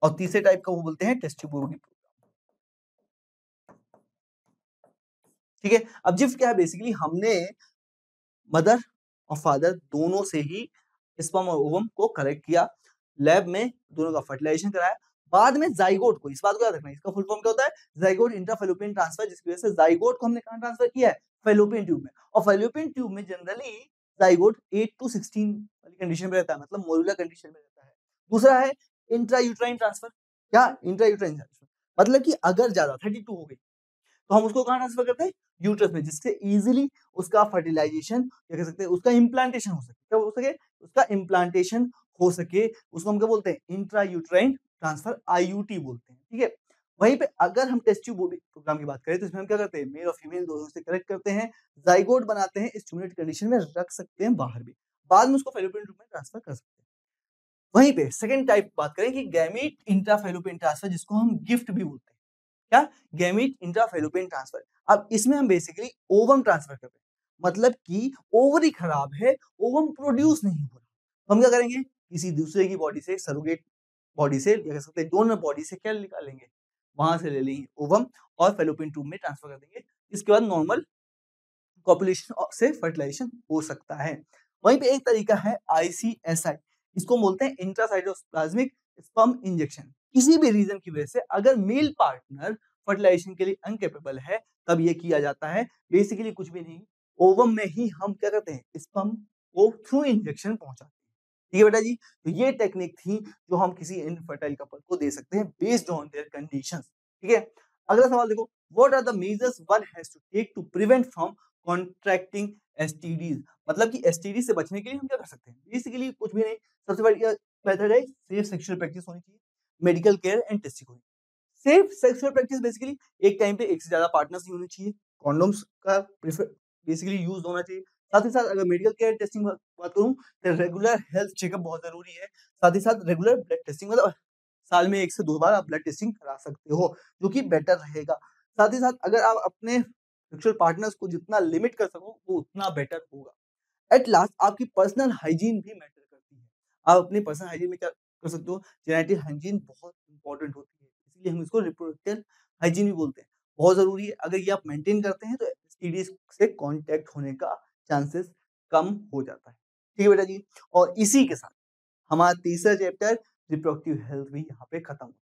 और तीसरे टाइप को वो बोलते हैं टेस्ट ट्यूब प्रोग्राम। ठीक है? अब जिफ्ट क्या है? बेसिकली हमने मदर और फादर दोनों से ही स्पर्म और ओवम को कलेक्ट किया, लैब में दोनों का फर्टिलाइजेशन कराया, बाद में ज़ाइगोट को, इस बात को याद रखना है, इसका फुल फॉर्म क्या होता है? ज़ाइगोट इंट्राफैलोपियन ट्रांसफर, जिसकी वजह से ज़ाइगोट को हमने कहाँ ट्रांसफर किया है? फैलोपियन ट्यूब में। और फैलोपियन ट्यूब में जनरली ज़ाइगोट 8 टू 16 वाली कंडीशन में रहता है, मतलब मोलुलर कंडीशन में रहता है। दूसरा है इंट्रायूट्राइन ट्रांसफर। क्या? Intrauterine transfer. मतलब कि अगर ज़्यादा 32 हो गई, तो हम उसको कहाँ ट्रांसफर करते हैं? यूट्रस में, जिससे इजीली उसका फर्टिलाइजेशन या कह सकते हैं उसका इम्प्लांटेशन हो सके। क्या हो सके? उसका इम्प्लांटेशन हो सके। उसको हम क्या बोलते हैं? इंट्रायूट्राइन ट्रांसफर, आईयूटी बोलते हैं। ठीक है? वहीं पे अगर हम टेस्ट ट्यूब प्रोग्राम की बात करें तो इसमें हम क्या करते हैं? मेल और फीमेल दोनों से कलेक्ट करते हैं, ज़ाइगोट बनाते हैं, स्टिमुलेटेड कंडीशन में रख सकते हैं बाहर भी। बाद में उसको फैलोपियन ट्यूब में ट्रांसफर कर सकते हैं। वहीं पे सेकंड टाइप बात करें कि गैमीट इंट्राफैलोपियन ट्रांसफर, जिसको हम गिफ्ट भी बोलते हैं। क्या? Gamete intrafallopian transfer. अब इसमें हम बेसिकली ओवम ट्रांसफर कर रहे हैं। मतलब कि ओवरी खराब है, ओवम प्रोड्यूस नहीं हो रहा। तो हम क्या करेंगे? किसी दूसरे की बॉडी से सरोगेट बॉडी से या कह सकते हैं डोनर बॉडी से क्या निकालेंगे, वहां से ले लेंगे ओवम और फेलोपियन ट्यूब में ट्रांसफर कर देंगे। इसके बाद नॉर्मल कॉपुलेशन से फर्टिलाइजेशन हो सकता है। वहीं पे एक तरीका है ICSI, इसको बोलते हैं इंट्रासाइटोप्लाज्मिक स्पर्म इंजेक्शन। किसी भी रीजन की वजह से अगर मेल पार्टनर फर्टिलाइजेशन के लिए अनकेपेबल है तब ये किया जाता है। बेसिकली कुछ भी नहीं, ओवम में ही हम क्या करते हैं, स्पर्म को थ्रू इंजेक्शन पहुंचाते हैं। ठीक है बेटा जी, तो ये टेक्निक थी जो हम किसी इनफर्टाइल कपल को दे सकते हैं बेस्ड ऑन देयर कंडीशंस। ठीक है, अगला सवाल देखो, what are the measures one has to take to prevent from contracting STDs, मतलब कि एसटीडी से बचने के लिए हम क्या कर सकते हैं, बेसिकली कुछ भी नहीं, सबसे बड़ी मेथड है सेफ सेक्सुअल प्रैक्टिस होनी चाहिए, मेडिकल केयर एंड टेस्टिंग होनी चाहिए। सेफ सेक्सुअल प्रैक्टिस बेसिकली एक टाइम पे एक से ज्यादा पार्टनर्स नहीं होने चाहिए, कॉन्डोम्स का प्रेफर बेसिकली यूज होना चाहिए। साथ ही साथ अगर मेडिकल केयर टेस्टिंग बात करूं तो रेगुलर हेल्थ चेकअप बहुत जरूरी है। साथ ही साथ रेगुलर ब्लड टेस्टिंग, मतलब साल में 1 से 2 बार आप ब्लड टेस्टिंग करा सकते हो, जो कि बेटर रहेगा। साथ ही साथ अगर आप अपने सेक्सुअल पार्टनर्स को जितना लिमिट कर सको वो उतना बेटर होगा। एट लास्ट आपकी पर्सनल हाइजीन भी मैटर करती है। आप अपने पर्सनल हाइजीन में क्या कर सकते हो, जेनेटिक हाइजीन बहुत इंपॉर्टेंट होती है, इसलिए हम इसको रिप्रोडक्टिव हाइजीन भी बोलते हैं, बहुत जरूरी है। अगर ये आप मेंटेन करते हैं तो एसटीडी से कांटेक्ट होने का चांसेस कम हो जाता है। ठीक है बेटा जी, और इसी के साथ हमारा तीसरा चैप्टर रिप्रोडक्टिव हेल्थ भी यहाँ पे खत्म हो।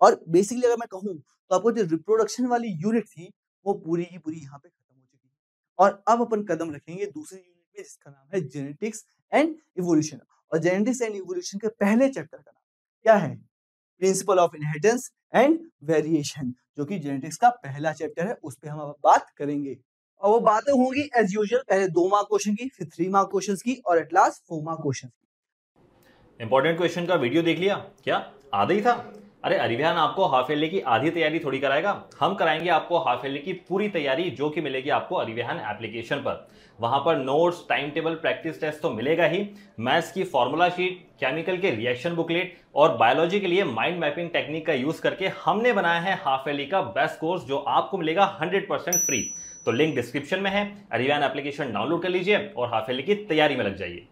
और बेसिकली अगर मैं कहूँ तो आपको जो रिप्रोडक्शन वाली यूनिट थी वो पूरी की पूरी यहाँ पे खत्म हो चुकी है। और अब अपन कदम रखेंगे दूसरी यूनिट में जिसका नाम है जेनेटिक्स एंड इवोल्यूशन। और जेनेटिक्स एंड इवोल्यूशन के पहले चैप्टर का नाम क्या है, principle of inheritance and variation, जो कि जेनेटिक्स का पहला चैप्टर है, उस पर हम अब बात करेंगे। और वो बातें होंगी एज यूजुअल, पहले 2 मार्क क्वेश्चन की, फिर 3 मार्क क्वेश्चन की और एट लास्ट 4 मार्क क्वेश्चन की। इंपॉर्टेंट क्वेश्चन का वीडियो देख लिया क्या, आधा ही था? अरे अरिविहान आपको हाफ ईयरली की आधी तैयारी थोड़ी कराएगा, हम कराएंगे आपको हाफ ईयरली की पूरी तैयारी, जो कि मिलेगी आपको अरिविहान एप्लीकेशन पर। वहां पर notes, time table, practice test तो मिलेगा ही, मैथ्स की फॉर्मूला शीट, केमिकल के रिएक्शन बुकलेट और बायोलॉजी के लिए माइंड मैपिंग टेक्निक का यूज करके हमने बनाया है हाफ ईयरली का बेस्ट कोर्स, जो आपको मिलेगा 100% फ्री। तो लिंक डिस्क्रिप्शन में है, अरिविहान एप्लीकेशन डाउनलोड कर लीजिए और हाफ ईयरली की तैयारी में लग जाइए।